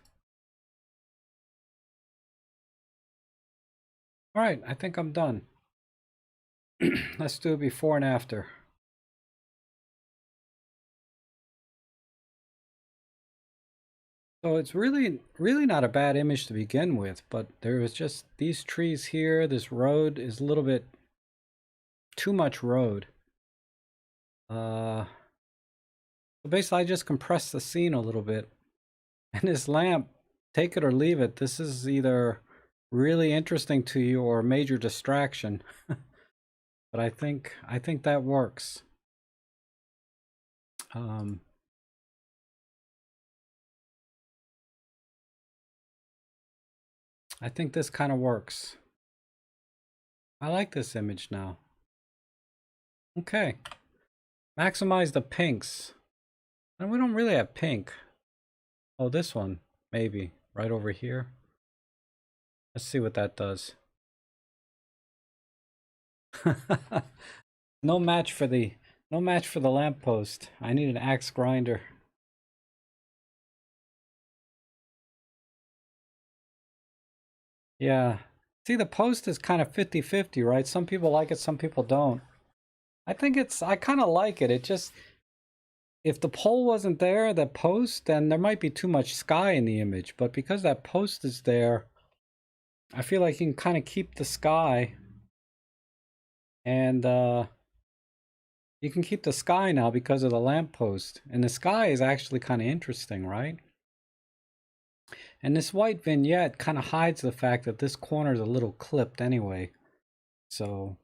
All right, I think I'm done. Let's do it before and after. So it's really not a bad image to begin with, but there was just these trees here. This road is a little bit too much road. So basically I just compressed the scene a little bit. And this lamp, take it or leave it. This is either really interesting to you or a major distraction. But I think that works. I think this kind of works. I like this image now. Okay. Maximize the pinks. And we don't really have pink. Oh, this one, maybe, right over here. Let's see what that does. No match for the lamppost. I need an axe grinder. Yeah. See, the post is kind of 50-50, right? Some people like it, some people don't. I kind of like it. It just, if the pole wasn't there, that post, then there might be too much sky in the image. But because that post is there, I feel like you can kind of keep the sky. And you can keep the sky now because of the lamppost. And the sky is actually kind of interesting, right? And this white vignette kind of hides the fact that this corner is a little clipped anyway. So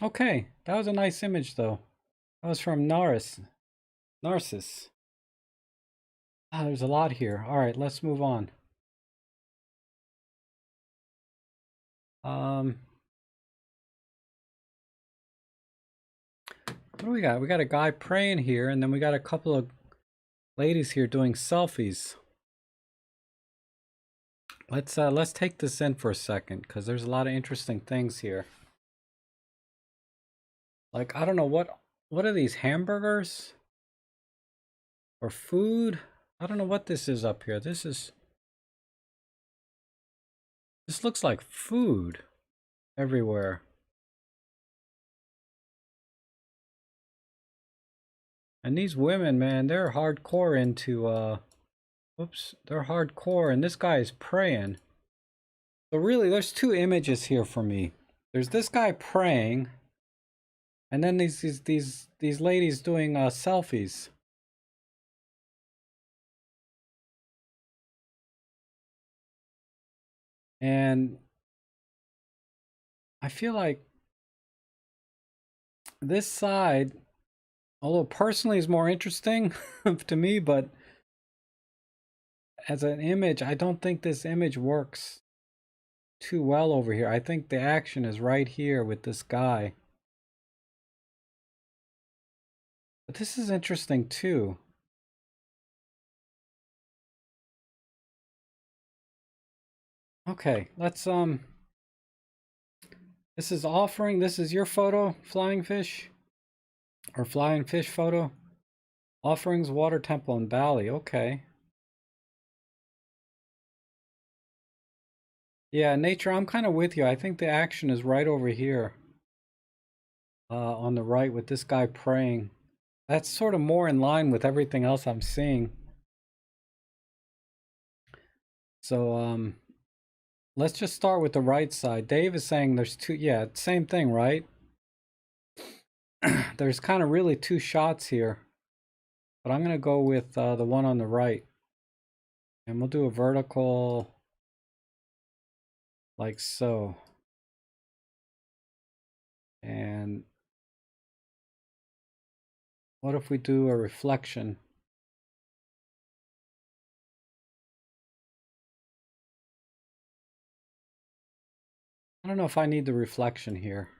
Okay, that was a nice image though. That was from Narcissus. Ah, there's a lot here. All right, let's move on. Um, what do we got? We got a guy praying here, and then we got a couple of ladies here doing selfies. Let's take this in for a second because there's a lot of interesting things here. Like, I don't know what are these, hamburgers or food? I don't know what this is up here. This looks like food everywhere. And these women, man, they're hardcore into whoops, they're hardcore, and this guy is praying. So really, there's two images here for me. There's this guy praying, and then these ladies doing selfies. And I feel like this side, although personally is more interesting to me, but as an image, I don't think this image works too well over here. I think the action is right here with this guy. But this is interesting too. Okay, let's this is offering. This is your photo, flying fish or flying fish photo. Offerings, water temple in Bali. Okay. Yeah, nature, I'm kind of with you. I think the action is right over here. On the right with this guy praying. That's sort of more in line with everything else I'm seeing. So let's just start with the right side. Dave is saying there's two, yeah, same thing, right? There's kind of really two shots here. But I'm gonna go with the one on the right. And we'll do a vertical like so. And what if we do a reflection? I don't know if I need the reflection here.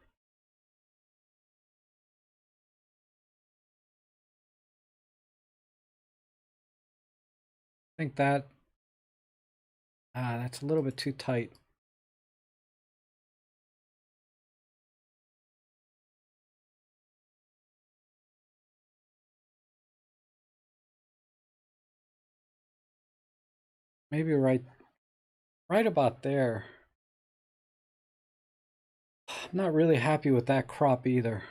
I think that's a little bit too tight. Maybe right about there. I'm not really happy with that crop either.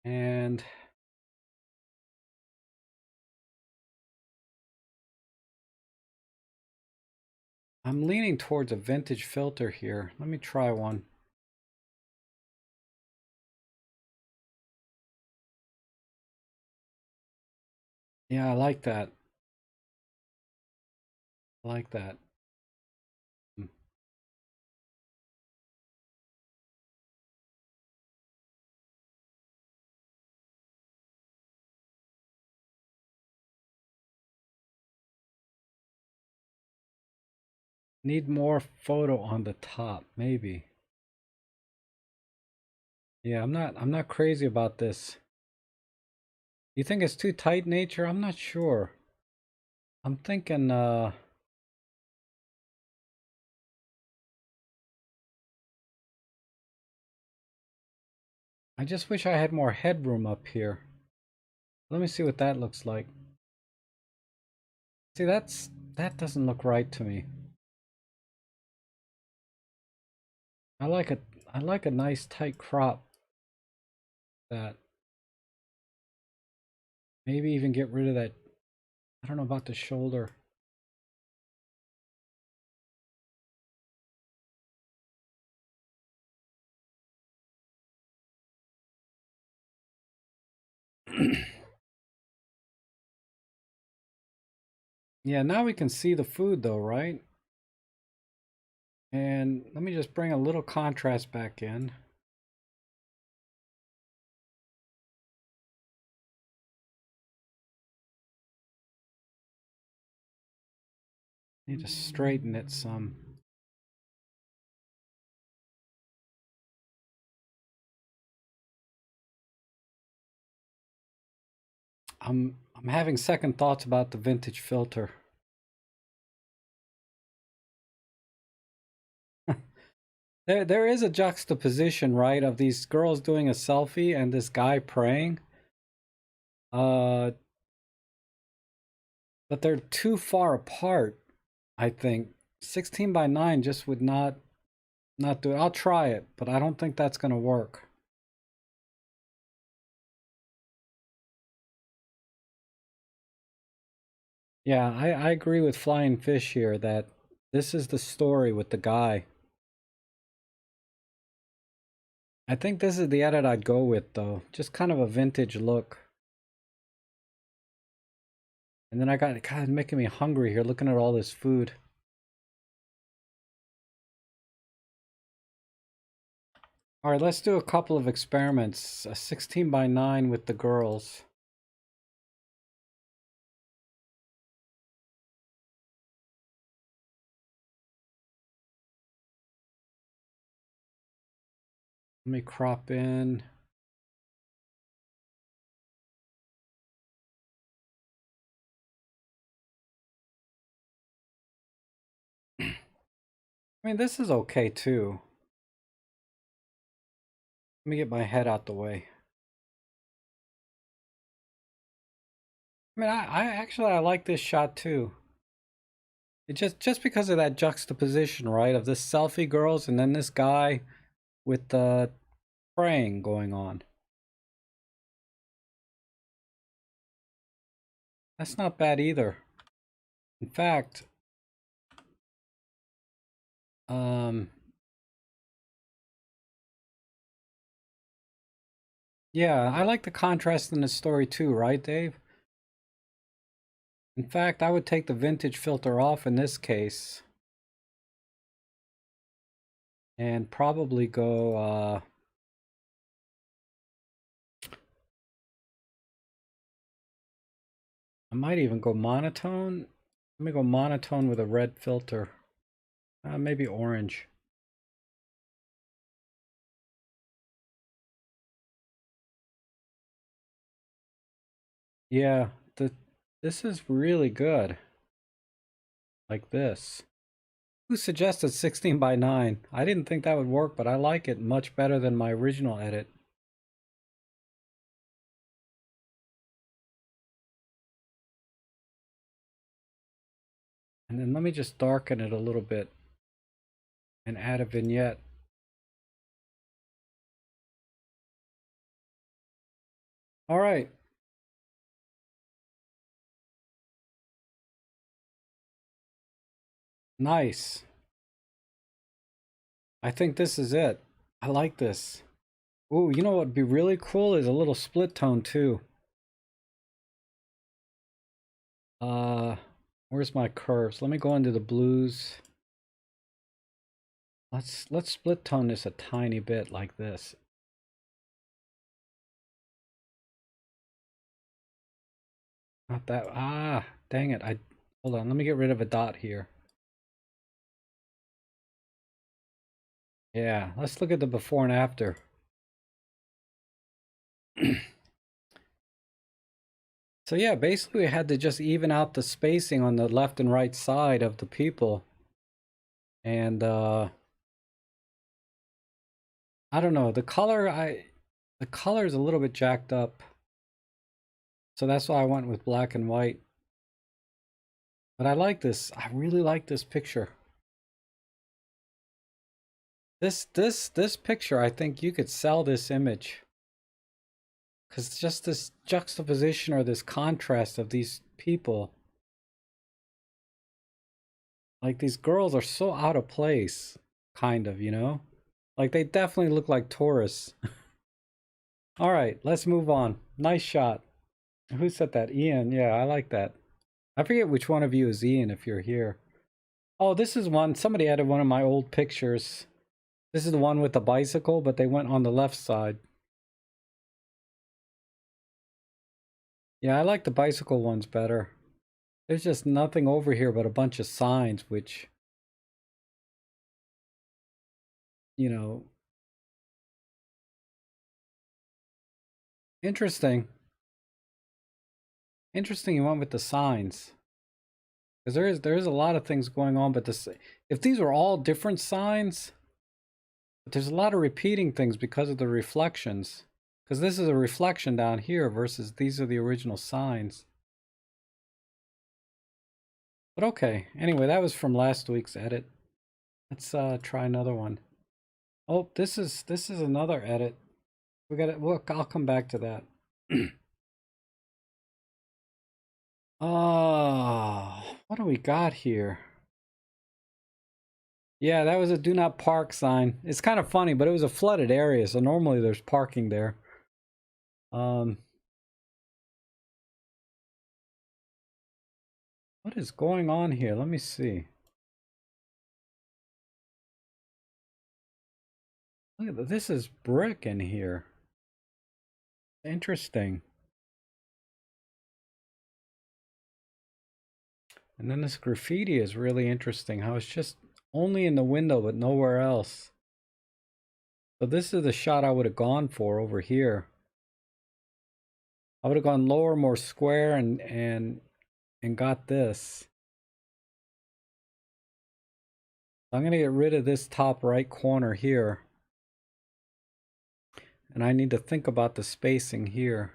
And I'm leaning towards a vintage filter here. Let me try one. Yeah, I like that. I like that. Hmm. Need more photo on the top, maybe. Yeah, I'm not crazy about this. You think it's too tight, nature? I'm not sure. I'm thinking I just wish I had more headroom up here. Let me see what that looks like. See, that doesn't look right to me. I like a nice tight crop that maybe even get rid of that. I don't know about the shoulder. Yeah, now we can see the food though, right? And let me just bring a little contrast back in. Need to straighten it some. I'm having second thoughts about the vintage filter. There is a juxtaposition, right, of these girls doing a selfie and this guy praying. But they're too far apart, I think. 16 by 9 just would not do it. I'll try it, but I don't think that's going to work. Yeah, I agree with Flying Fish here that this is the story with the guy. I think this is the edit I'd go with, though. Just kind of a vintage look. And then I got kind of making me hungry here looking at all this food. All right, let's do a couple of experiments. A 16 by 9 with the girls. Let me crop in. I mean, this is okay too. Let me get my head out the way. I mean, I like this shot too. It just because of that juxtaposition, right? Of this selfie girls and then this guy with the praying going on. That's not bad either. In fact, yeah, I like the contrast in the story too, right, Dave? In fact, I would take the vintage filter off in this case. And probably go, I might even go monotone. Let me go monotone with a red filter. Maybe orange. Yeah, this is really good. Like this. Who suggested 16 by 9? I didn't think that would work, but I like it much better than my original edit. And then let me just darken it a little bit and add a vignette. All right. Nice. I think this is it. I like this. Ooh, you know what would be really cool is a little split tone too. Uh, where's my curves? Let me go into the blues. Let's split tone this a tiny bit like this. Not that. Ah, dang it. Hold on. Let me get rid of a dot here. Yeah, let's look at the before and after. So yeah, basically I had to just even out the spacing on the left and right side of the people. And I don't know, the color is a little bit jacked up. So that's why I went with black and white. But I like this. I really like this picture. This picture, I think you could sell this image. Cuz just this juxtaposition or this contrast of these people. Like these girls are so out of place, kind of, you know? Like they definitely look like tourists. All right, let's move on. Nice shot. Who said that? Ian. Yeah, I like that. I forget which one of you is Ian if you're here. Oh, this is one, somebody added one of my old pictures. This is the one with the bicycle, but they went on the left side. Yeah, I like the bicycle ones better. There's just nothing over here but a bunch of signs, which, you know, interesting. Interesting you went with the signs. Because there is a lot of things going on, but this, if these were all different signs, but there's a lot of repeating things because of the reflections. Because this is a reflection down here versus these are the original signs. But okay, anyway, that was from last week's edit. Let's try another one. Oh, this is another edit. We got it. Look, I'll come back to that. Oh, what do we got here? Yeah, that was a do not park sign. It's kind of funny, but it was a flooded area, so normally there's parking there. What is going on here? Let me see. Look at this. This is brick in here. Interesting. And then this graffiti is really interesting. How it's just only in the window, but nowhere else. So this is the shot I would have gone for over here. I would have gone lower, more square, and got this. I'm gonna get rid of this top right corner here. And I need to think about the spacing here.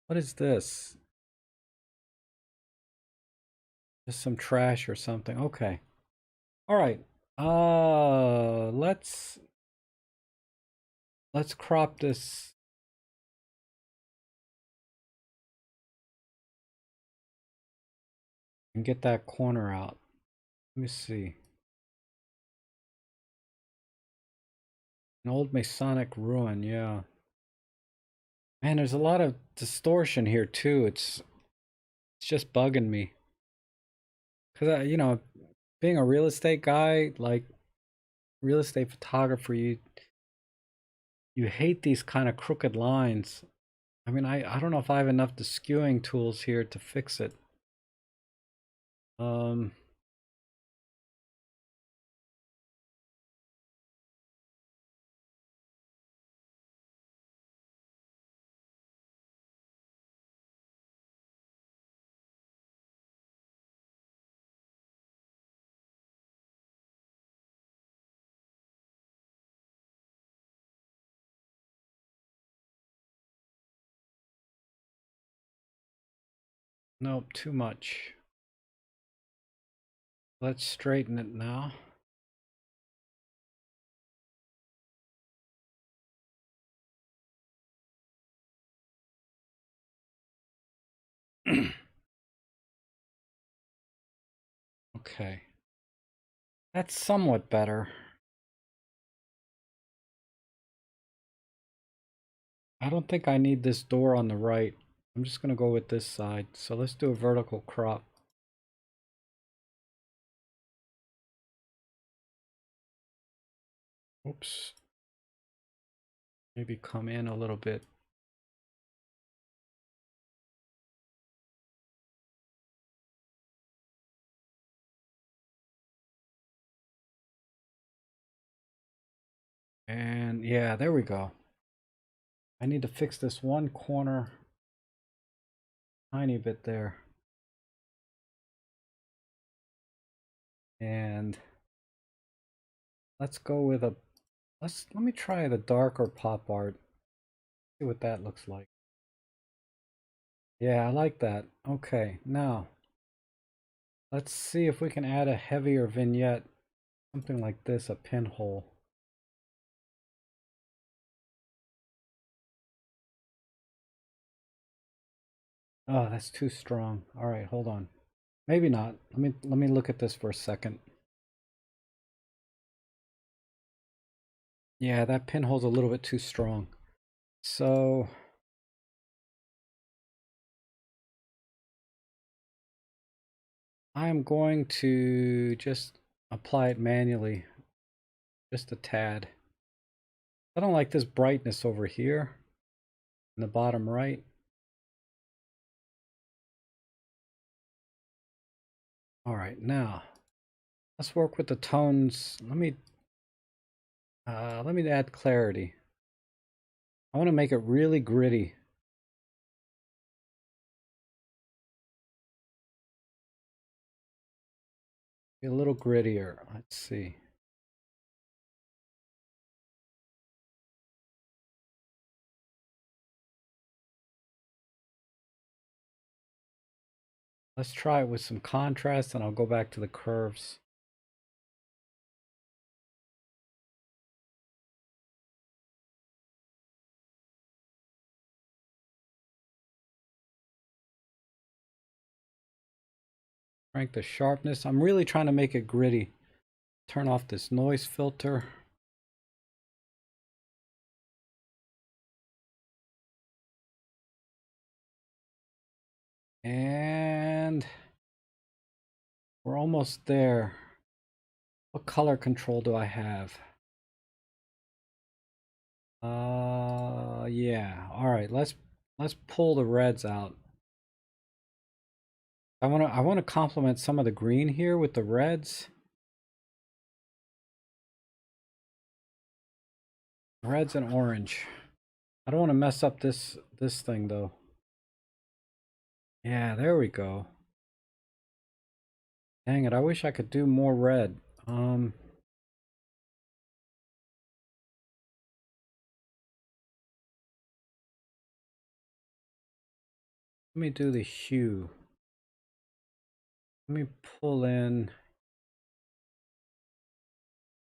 What is this? Just some trash or something. Okay. All right. Let's crop this. And get that corner out. Let me see. An old Masonic ruin, yeah. Man, there's a lot of distortion here too. It's just bugging me. Cause you know, being a real estate guy, like real estate photographer, you hate these kind of crooked lines. I mean, I don't know if I have enough skewing tools here to fix it. Um, nope, too much. Let's straighten it now. Okay. That's somewhat better. I don't think I need this door on the right. I'm just gonna go with this side. So let's do a vertical crop. Oops. Maybe come in a little bit. And yeah, there we go. I need to fix this one corner tiny bit there. And let's go with a let me try the darker pop art. See what that looks like. Yeah, I like that. Okay, now let's see if we can add a heavier vignette. Something like this, a pinhole. Oh, that's too strong. All right, hold on. Maybe not. Let me look at this for a second. Yeah, that pinhole's a little bit too strong. So I'm going to just apply it manually, just a tad. I don't like this brightness over here in the bottom right. All right, now let's work with the tones. Let me add clarity. I want to make it really gritty. Be a little grittier. Let's see. Let's try it with some contrast, and I'll go back to the curves. Crank the sharpness. I'm really trying to make it gritty. Turn off this noise filter. And we're almost there. What color control do I have? Yeah. All right, let's pull the reds out. I want to complement some of the green here with the reds. Reds and orange. I don't want to mess up this thing though. Yeah, there we go. Dang it, I wish I could do more red. Let me do the hue. Let me pull in,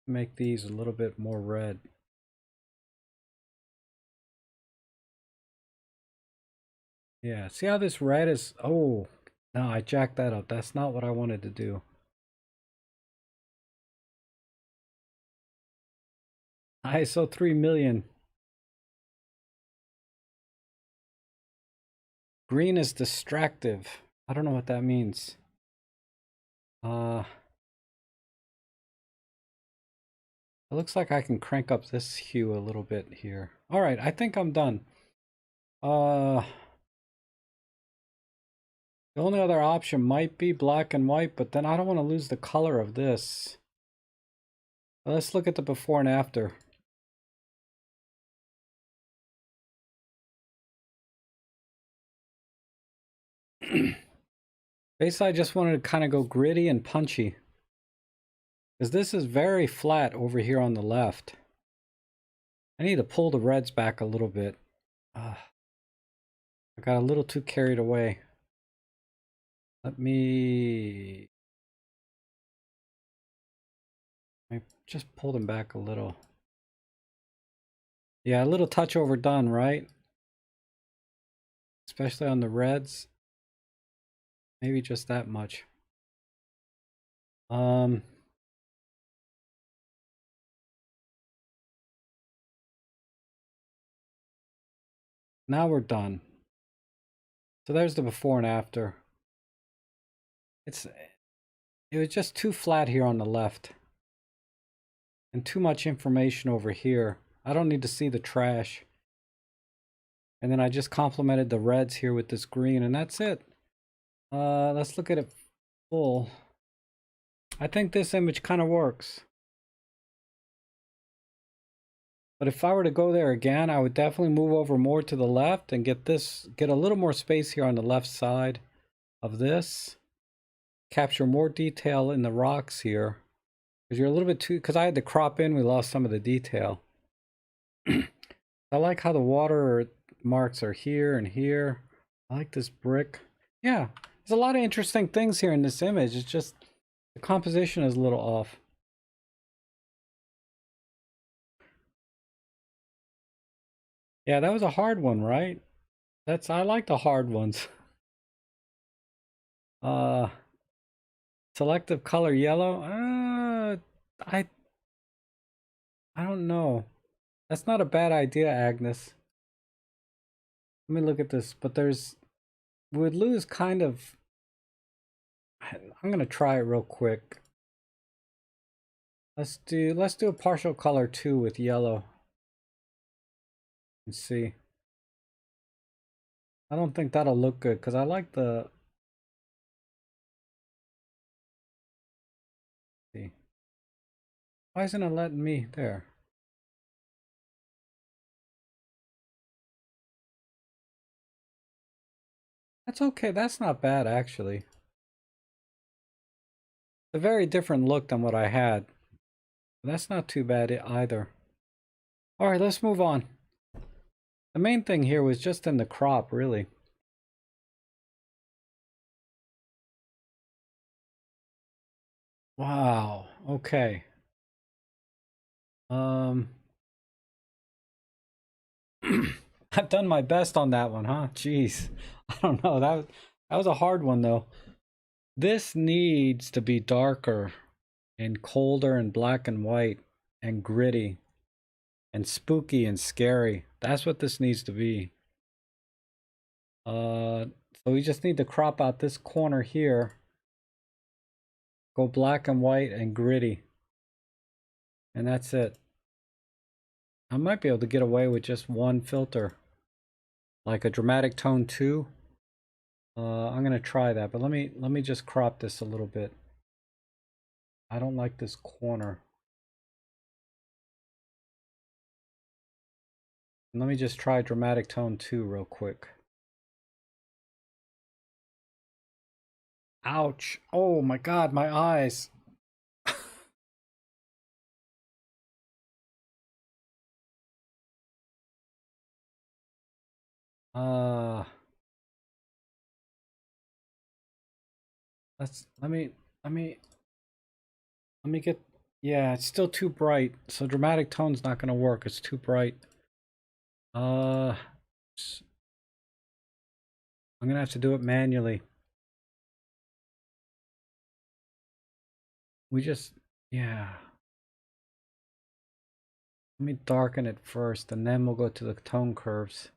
make these a little bit more red. Yeah, see how this red is? Oh, no, I jacked that up. That's not what I wanted to do. ISO 3,000,000. Green is distractive. I don't know what that means. It looks like I can crank up this hue a little bit here. All right, I think I'm done. The only other option might be black and white, but then I don't want to lose the color of this. Let's look at the before and after. Basically, I just wanted to kind of go gritty and punchy. Because this is very flat over here on the left. I need to pull the reds back a little bit. I got a little too carried away. Let me just pull them back a little. Yeah, a little touch overdone, right? Especially on the reds. Maybe just that much. Now we're done. So there's the before and after. It was just too flat here on the left. And too much information over here. I don't need to see the trash. And then I just complemented the reds here with this green, and that's it. Let's look at it full. I think this image kind of works. But if I were to go there again, I would definitely move over more to the left and get a little more space here on the left side of this. Capture more detail in the rocks here. Because you're a little bit too, because I had to crop in, we lost some of the detail. I like how the water marks are here and here. I like this brick. Yeah, there's a lot of interesting things here in this image. It's just the composition is a little off. Yeah, that was a hard one, right? I like the hard ones. Selective color yellow. I don't know. That's not a bad idea, Agnes. Let me look at this, but we would lose kind of. I'm gonna try it real quick. Let's do a partial color too with yellow. Let's see. I don't think that'll look good because I like the. See. Why isn't it letting me there? That's okay. That's not bad actually. It's a very different look than what I had. That's not too bad either. All right, let's move on. The main thing here was just in the crop, really. Wow. Okay. Um, I've done my best on that one, huh? Jeez. I don't know. That was a hard one though. This needs to be darker and colder and black and white and gritty and spooky and scary. That's what this needs to be. So we just need to crop out this corner here. Go black and white and gritty. And that's it. I might be able to get away with just one filter. Like a dramatic tone 2. I'm gonna try that, but let me just crop this a little bit. I don't like this corner. And let me just try dramatic tone 2 real quick. Ouch. Oh my god, my eyes. Uh let me let me let me get, yeah, it's still too bright. So dramatic tone's not gonna work. It's too bright. I'm gonna have to do it manually. We just, yeah. Let me darken it first and then we'll go to the tone curves.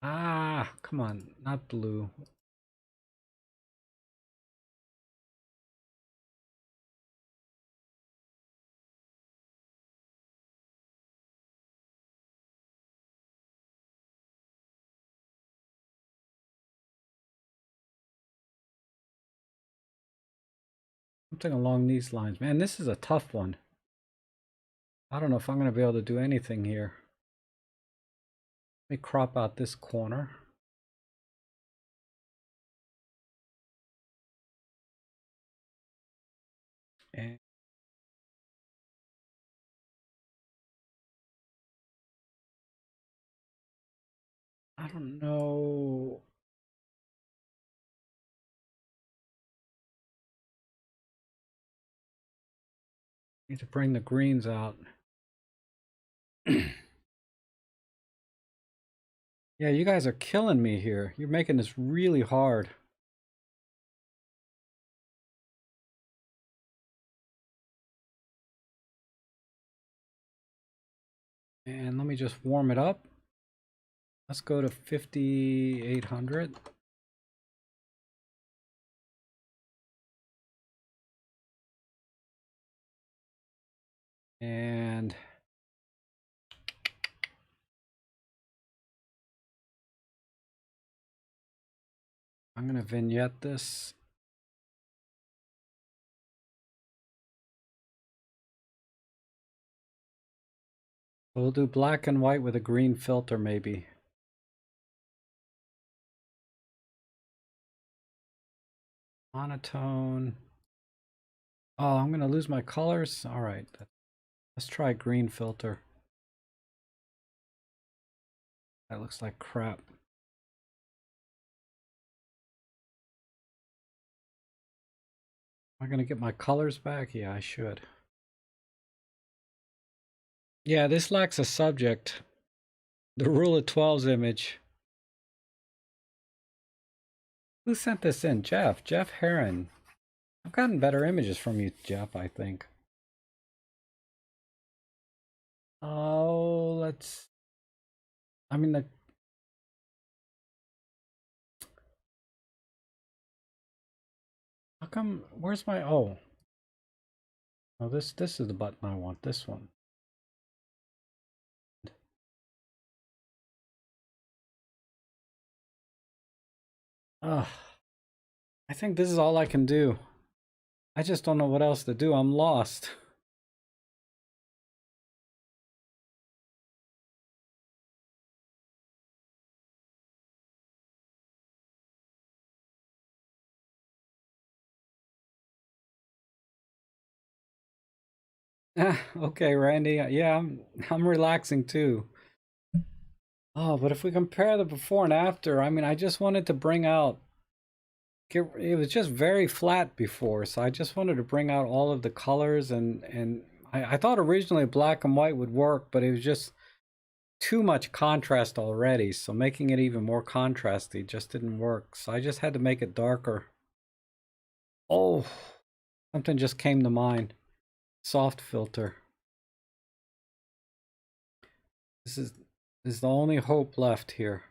Ah, come on, not blue. Something along these lines. Man, this is a tough one. I don't know if I'm going to be able to do anything here. Let me crop out this corner. And I don't know. Need to bring the greens out. Yeah, you guys are killing me here. You're making this really hard. And let me just warm it up. Let's go to 5800. And I'm going to vignette this. We'll do black and white with a green filter maybe. Monotone. Oh, I'm going to lose my colors. All right. Let's try green filter. That looks like crap. Am I going to get my colors back? Yeah, I should. Yeah, this lacks a subject. The rule of 12's image. Who sent this in? Jeff. Jeff Heron. I've gotten better images from you, Jeff, I think. Oh, let's... I mean, How come, where's my, oh. Oh, this is the button I want, this one. Ugh. I think this is all I can do. I just don't know what else to do. I'm lost. Okay, Randy. Yeah, I'm relaxing too. Oh, but if we compare the before and after, I mean, I just wanted to bring out, it was just very flat before, so I just wanted to bring out all of the colors and I thought originally black and white would work, but it was just too much contrast already, so making it even more contrasty just didn't work. So I just had to make it darker. Oh, something just came to mind. Soft filter. This is the only hope left here.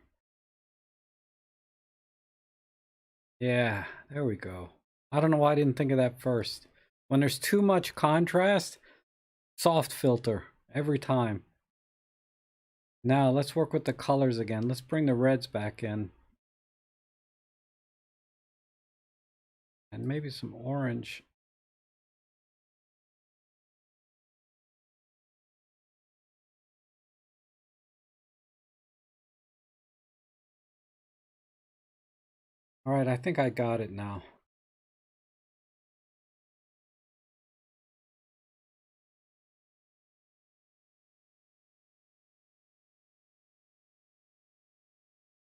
Yeah, there we go. I don't know why I didn't think of that first. When there's too much contrast, soft filter every time. Now let's work with the colors again. Let's bring the reds back in. And maybe some orange. All right, I think I got it now.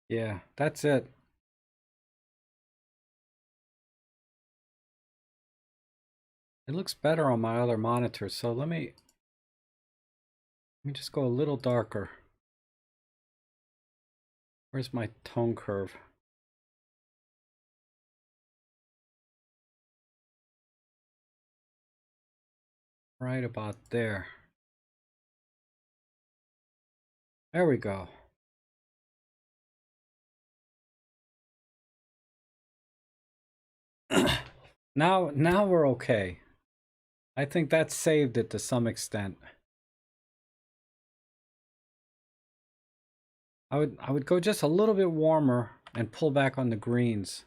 Yeah, that's it. It looks better on my other monitor, so let me just go a little darker. Where's my tone curve? Right about there. There we go. Now we're okay. I think that saved it to some extent. I would go just a little bit warmer and pull back on the greens.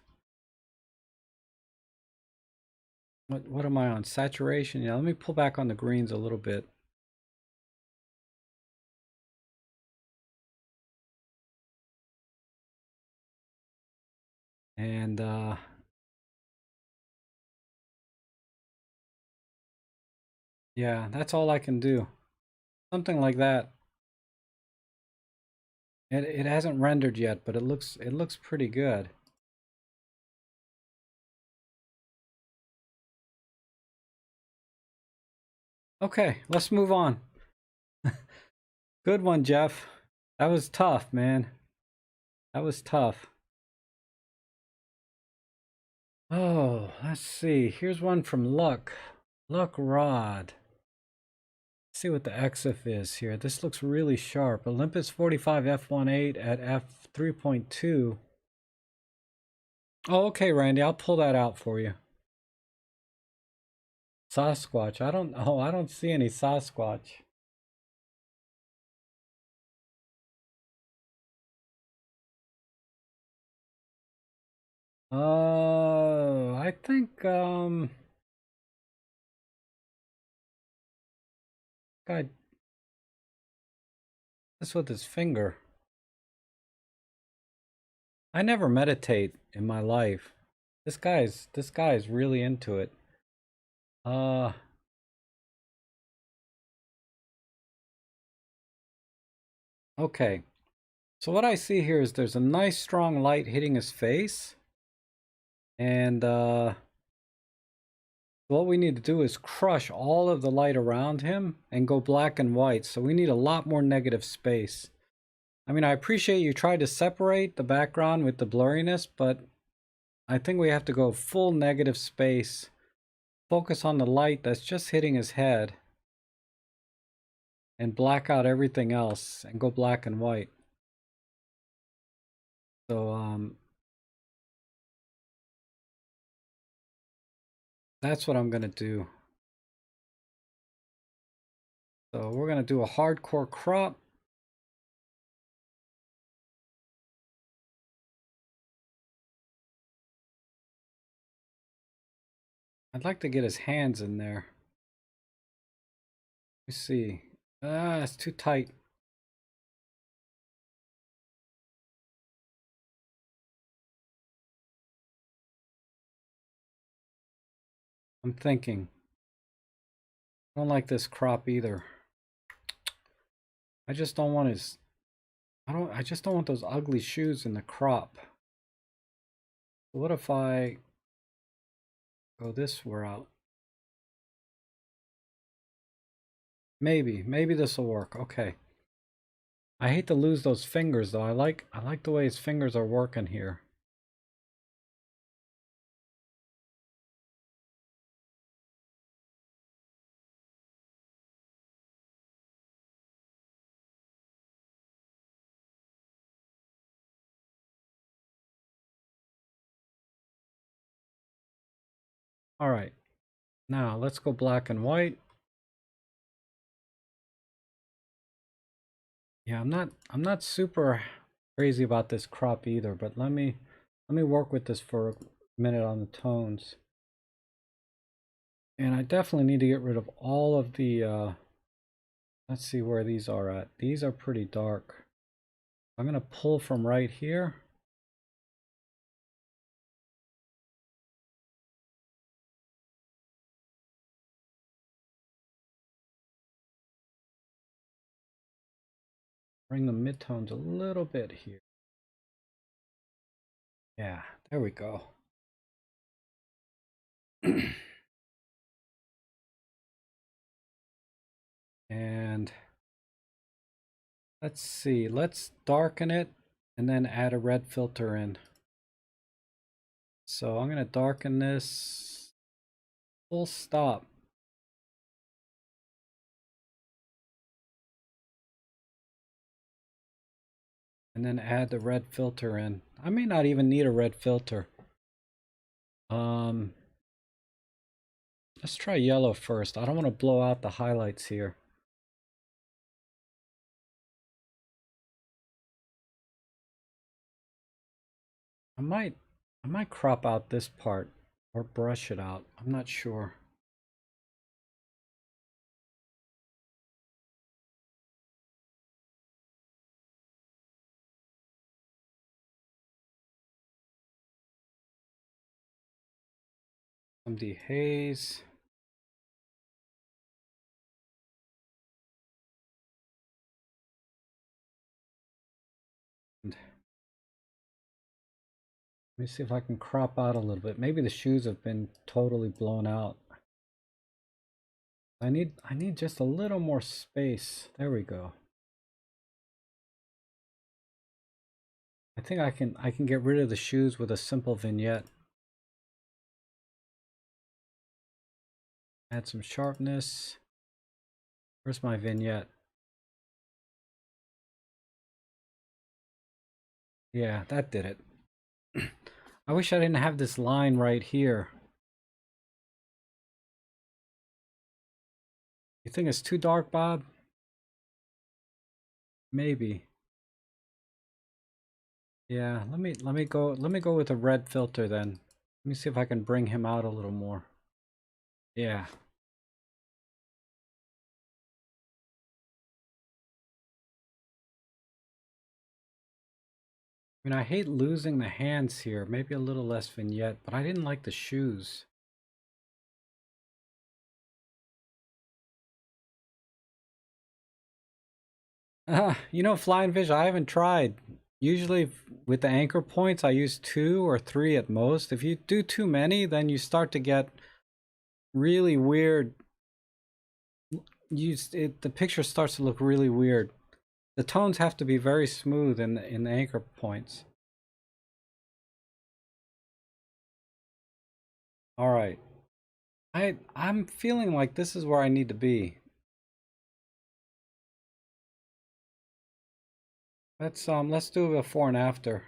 What am I on? Saturation? Yeah, let me pull back on the greens a little bit. And yeah, that's all I can do. Something like that. It hasn't rendered yet, but it looks pretty good. Okay, let's move on. Good one, Jeff. That was tough, man. That was tough. Oh, let's see. Here's one from Luck. Luck Rod. Let's see what the EXIF is here. This looks really sharp. Olympus 45 f1.8 at f3.2. Oh, okay, Randy. I'll pull that out for you. Sasquatch. I don't see any Sasquatch. I think guy this with his finger. I never meditate in my life. This guy's really into it. Uh okay. So what I see here is there's a nice strong light hitting his face. And what we need to do is crush all of the light around him and go black and white. So we need a lot more negative space. I mean, I appreciate you tried to separate the background with the blurriness, but I think we have to go full negative space. Focus on the light that's just hitting his head. And black out everything else and go black and white. So, That's what I'm gonna do. So we're gonna do a hardcore crop. I'd like to get his hands in there. Let's see. Ah, it's too tight. I'm thinking. I don't like this crop either. I just don't want his, I just don't want those ugly shoes in the crop. What if I go this route? Maybe this will work. Okay. I hate to lose those fingers though. I like the way his fingers are working here. All right. Now let's go black and white. Yeah, I'm not super crazy about this crop either, but let me work with this for a minute on the tones. And I definitely need to get rid of all of the let's see where these are at. These are pretty dark. I'm gonna pull from right here. Bring the midtones a little bit here. Yeah, there we go. And let's see, let's darken it and then add a red filter in. So I'm gonna darken this full stop. And then add the red filter in. I may not even need a red filter. Let's try yellow first. I don't want to blow out the highlights here. I might crop out this part or brush it out. I'm not sure. Some dehaze. And let me see if I can crop out a little bit. Maybe the shoes have been totally blown out. I need just a little more space. There we go. I think I can get rid of the shoes with a simple vignette. Add some sharpness. Where's my vignette? Yeah, that did it. I wish I didn't have this line right here. You think it's too dark, Bob? Maybe. Yeah, let me go with a red filter then. Let me see if I can bring him out a little more. Yeah. I mean, I hate losing the hands here. Maybe a little less vignette, but I didn't like the shoes. You know, flying fish, I haven't tried. Usually with the anchor points, I use 2 or 3 at most. If you do too many, then you start to get really weird. The picture starts to look really weird. The tones have to be very smooth in the anchor points. All right. I'm feeling like this is where I need to be. Let's do a before and after.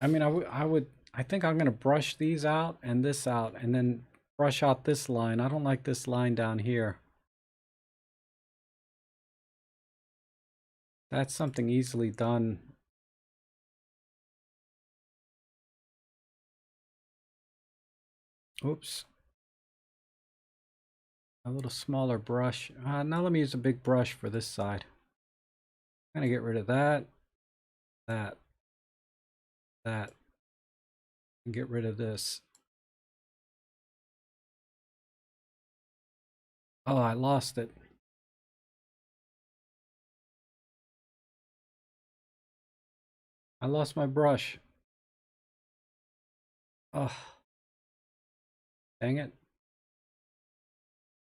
I mean, I think I'm gonna brush these out and this out, and then brush out this line. I don't like this line down here. That's something easily done. Oops. A little smaller brush. Now let me use a big brush for this side. I'm gonna get rid of that, that, that, and get rid of this. Oh, I lost it. I lost my brush. Oh, dang it.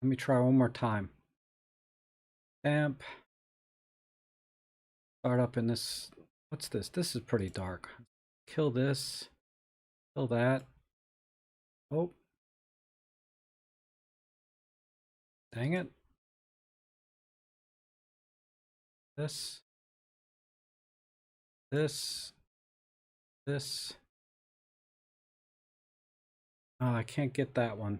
Let me try one more time. Stamp. Start up in this. What's this? This is pretty dark. Kill this. Kill that. Oh. Dang it. This. This. This. Oh, I can't get that one.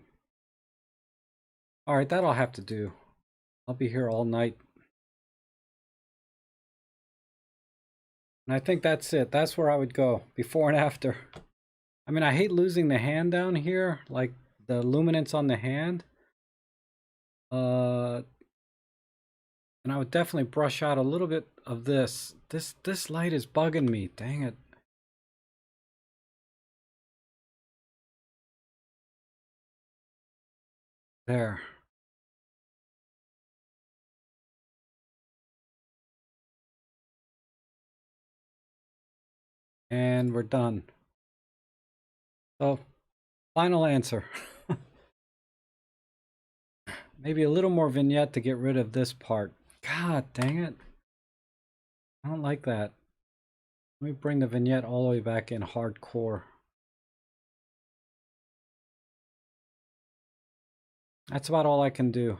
Alright, that'll have to do. I'll be here all night. And I think that's it. That's where I would go. Before and after. I mean, I hate losing the hand down here. Like, the luminance on the hand. And I would definitely brush out a little bit of this. This light is bugging me. Dang it. There. And we're done. So, final answer. Maybe a little more vignette to get rid of this part. God dang it. I don't like that. Let me bring the vignette all the way back in hardcore. That's about all I can do.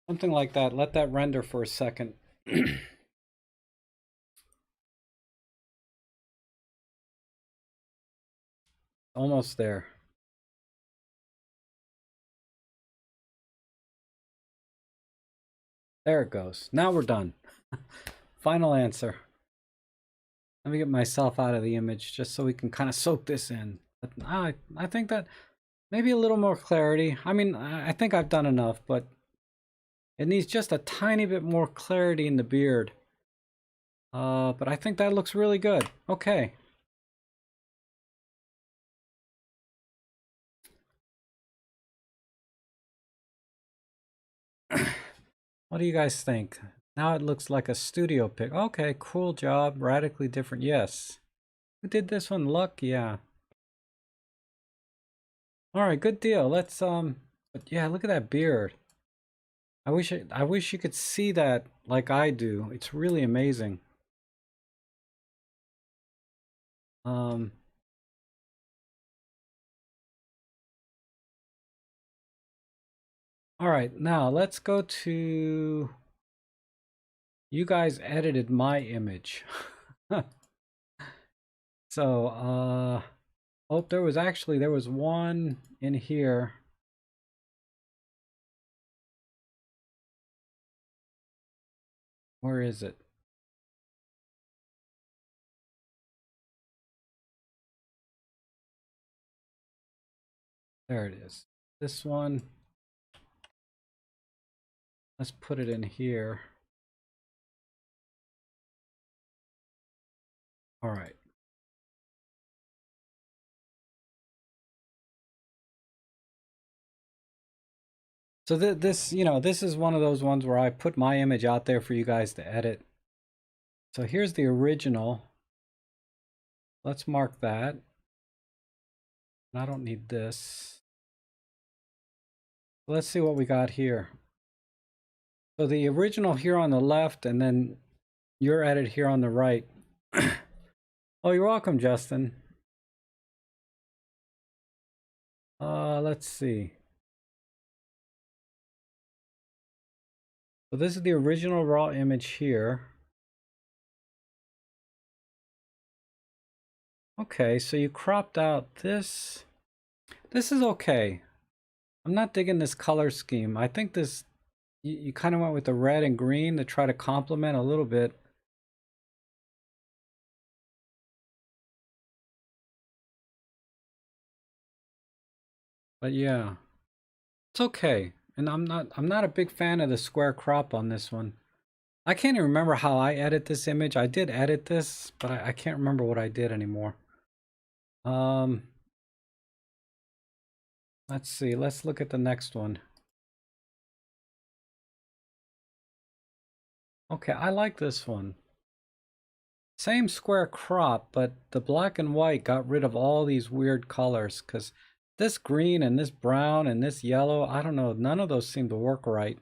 Something like that. Let that render for a second. Almost there. There it goes. Now we're done. Final answer. Let me get myself out of the image just so we can kind of soak this in. But I think that maybe a little more clarity. I mean, I think I've done enough, but it needs just a tiny bit more clarity in the beard. But I think that looks really good. Okay. What do you guys think? Now it looks like a studio pic. Okay, cool job. Radically different. Yes. Who did this one? Luck? Yeah. All right, good deal. Let's but yeah, look at that beard. I wish you could see that like I do. It's really amazing. Um All right, now let's go to you guys edited my image. So, oh, there was one in here. Where is it? There it is. This one. Let's put it in here. All right. So this, you know, this is one of those ones where I put my image out there for you guys to edit. So here's the original. Let's mark that. I don't need this. Let's see what we got here. So the original here on the left, and then your edit here on the right. Oh, you're welcome, Justin. Let's see. So this is the original raw image here. Okay, so you cropped out this. This is okay. I'm not digging this color scheme. I think this, you kind of went with the red and green to try to complement a little bit. But yeah, it's okay. And I'm not a big fan of the square crop on this one. I can't even remember how I edit this image. I did edit this, but I can't remember what I did anymore. Um, let's see. Let's look at the next one. Okay, I like this one. Same square crop, but the black and white got rid of all these weird colors because this green and this brown and this yellow, I don't know, none of those seem to work right.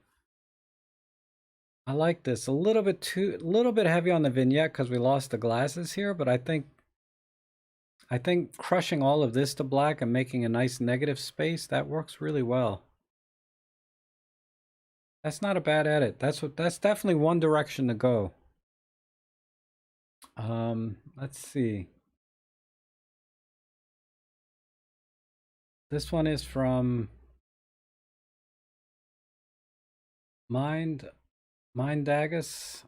I like this. A little bit heavy on the vignette because we lost the glasses here, but I think crushing all of this to black and making a nice negative space, that works really well. That's not a bad edit. That's definitely one direction to go. Let's see. This one is from Mind Dagus.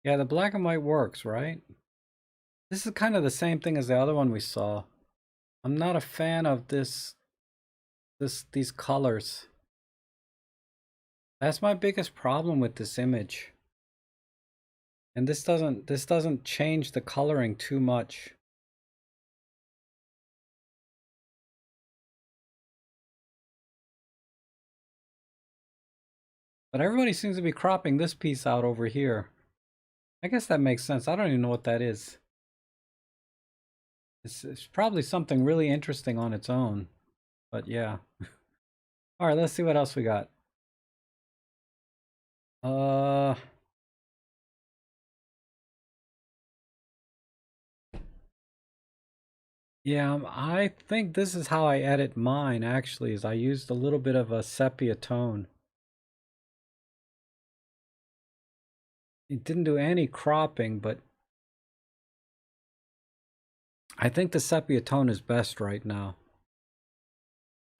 Yeah, the black and white works, right? This is kind of the same thing as the other one we saw. I'm not a fan of these colors. That's my biggest problem with this image. And this doesn't change the coloring too much. But everybody seems to be cropping this piece out over here. I guess that makes sense. I don't even know what that is. It's probably something really interesting on its own. But yeah. All right, let's see what else we got. Yeah, I think this is how I edit mine actually, is I used a little bit of a sepia tone. It didn't do any cropping, but I think the sepia tone is best right now.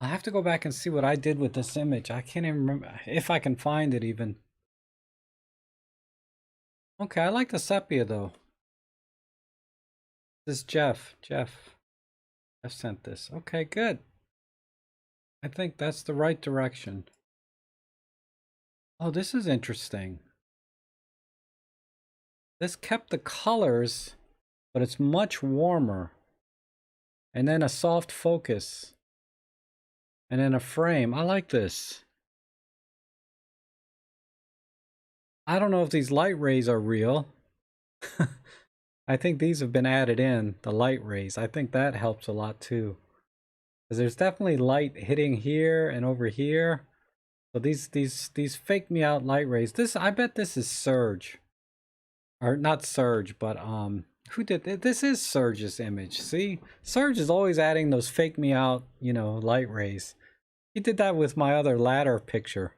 I have to go back and see what I did with this image. I can't even remember if I can find it even. Okay, I like the sepia though. This is Jeff sent this. Okay, good. I think that's the right direction. Oh, this is interesting. This kept the colors, but it's much warmer. And then a soft focus. And then a frame. I like this. I don't know if these light rays are real. I think these have been added in, the light rays. I think that helps a lot too. Because there's definitely light hitting here and over here. So these fake me out light rays. I bet this is Surge. Or not Surge, but who did this? Is Surge's image. See? Surge is always adding those fake me out, light rays. He did that with my other ladder picture.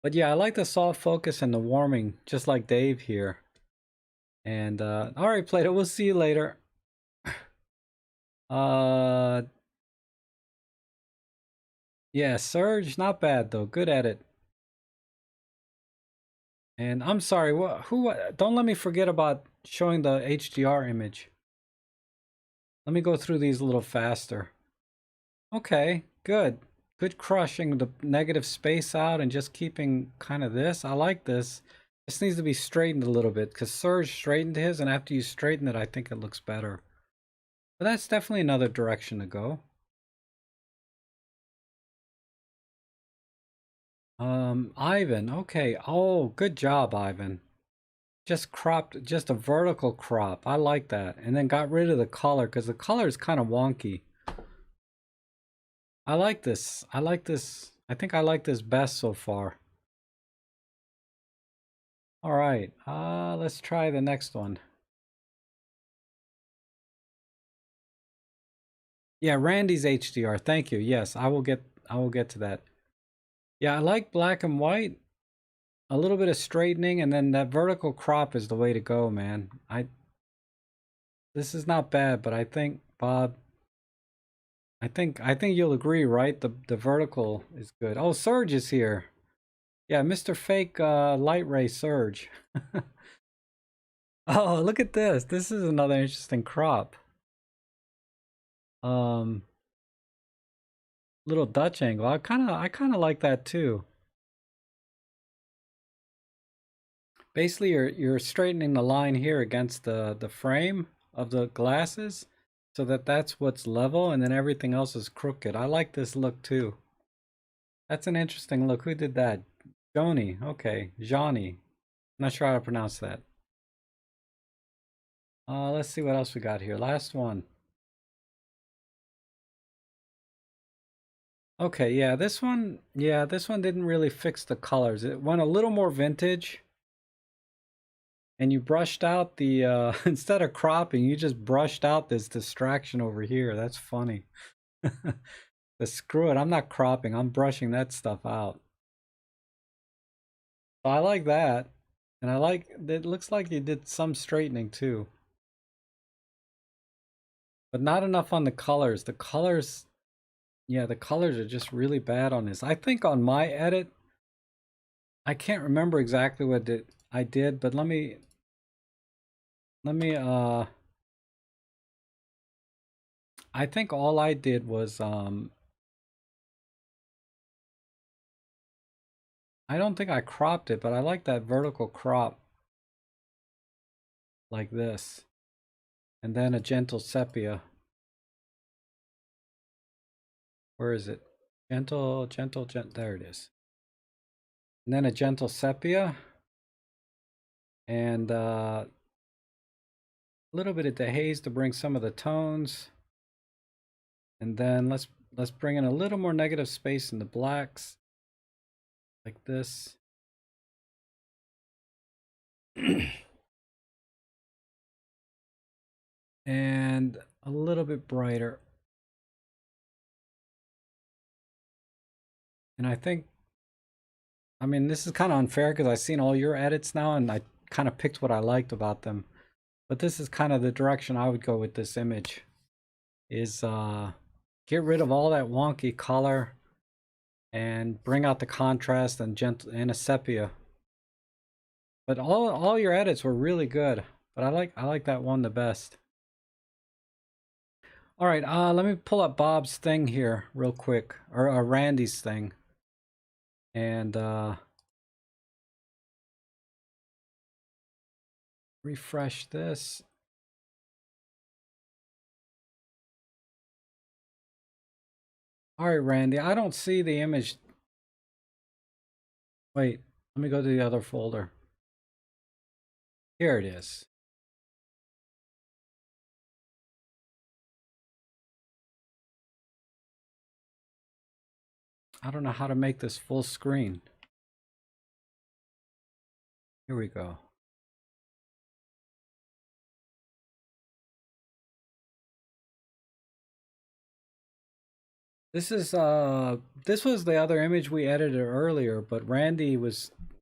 But yeah, I like the soft focus and the warming, just like Dave here. And all right, Plato, we'll see you later. Yeah, Surge, not bad though. Good at it. And I'm sorry, don't let me forget about showing the HDR image. Let me go through these a little faster. Okay, good. Good crushing the negative space out and just keeping kind of this. I like this. This needs to be straightened a little bit because Surge straightened his, and after you straighten it, I think it looks better. But that's definitely another direction to go. Ivan, okay. Oh, good job, Ivan. Just cropped, just a vertical crop. I like that. And then got rid of the color because the color is kind of wonky. I like this. I like this. I think I like this best so far. All right. Let's try the next one. Yeah, Randy's HDR. Thank you. Yes, I will get to that. Yeah, I like black and white. a little bit of straightening, and then that vertical crop is the way to go, man. This is not bad, but I think, Bob, I think you'll agree, right? The vertical is good. Oh, Surge is here. Yeah, Mr. Fake Light Ray Surge. Oh, look at this. This is another interesting crop. Um, little Dutch angle. I kind of like that too. Basically, you're straightening the line here against the frame of the glasses, so that that's what's level, and then everything else is crooked. I like this look too. That's an interesting look. Who did that? Joni. Okay, Johnny. Not sure how to pronounce that. Let's see what else we got here. Last one. Okay, yeah, this one didn't really fix the colors. It went a little more vintage, and you brushed out the, instead of cropping, you just brushed out this distraction over here. That's funny. But screw it, I'm not cropping, I'm brushing that stuff out. So I like that, and I like, it looks like you did some straightening too. But not enough on the colors. The colors, yeah, the colors are just really bad on this. I think on my edit, I can't remember exactly what I did, but let me I think all I did was I don't think I cropped it, but I like that vertical crop like this. And then a gentle sepia. Where is it? Gentle, gentle, gentle, there it is. And then a gentle sepia, and a little bit of dehaze to bring some of the tones. And then let's bring in a little more negative space in the blacks, like this. And a little bit brighter. And I mean, this is kind of unfair because I've seen all your edits now, and I kind of picked what I liked about them. But this is kind of the direction I would go with this image, is get rid of all that wonky color and bring out the contrast and gentle and a sepia. But all your edits were really good, but I like that one the best. All right, let me pull up Bob's thing here real quick, or Randy's thing, and refresh this. All right, Randy, I don't see the image. Wait, let me go to the other folder. Here it is. I don't know how to make this full screen. Here we go. This is this was the other image we edited earlier, but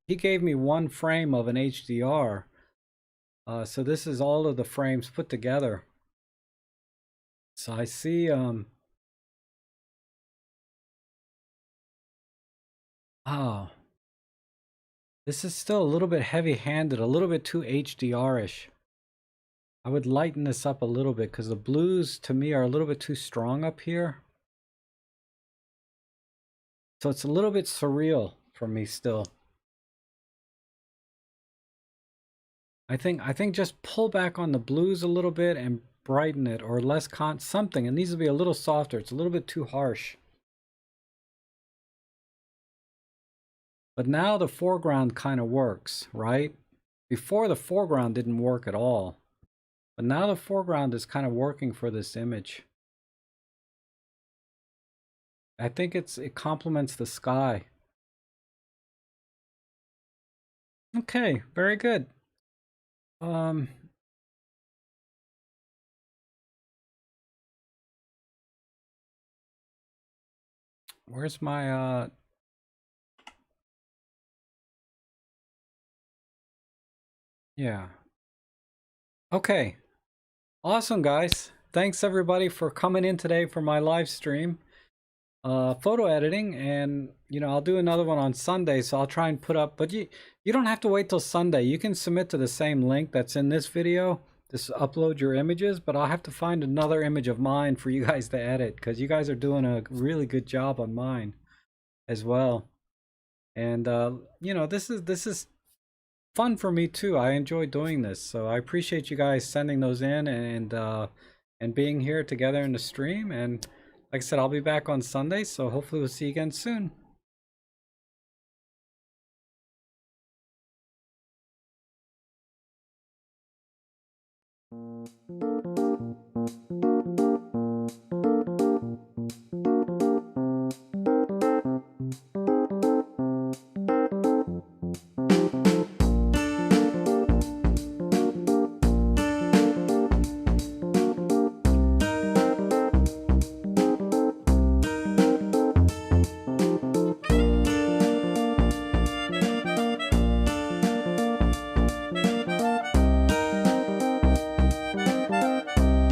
he gave me one frame of an HDR. So this is all of the frames put together. So I see oh, this is still a little bit heavy-handed, a little bit too HDR-ish. I would lighten this up a little bit because the blues to me are a little bit too strong up here. So it's a little bit surreal for me still. I think just pull back on the blues a little bit and brighten it, or less something. It needs to be a little softer. It's a little bit too harsh. But now the foreground kind of works, right? Before, the foreground didn't work at all. But now the foreground is kind of working for this image. I think it complements the sky. Okay, very good. Um where's my Yeah. Okay. Awesome, guys. Thanks everybody for coming in today for my live stream. Photo editing, and I'll do another one on Sunday, so I'll try and put up, but you don't have to wait till Sunday. You can submit to the same link that's in this video. Just upload your images, but I'll have to find another image of mine for you guys to edit, because you guys are doing a really good job on mine as well. And this is fun for me too. I enjoy doing this, so I appreciate you guys sending those in, and being here together in the stream. And like I said, I'll be back on Sunday, so hopefully we'll see you again soon.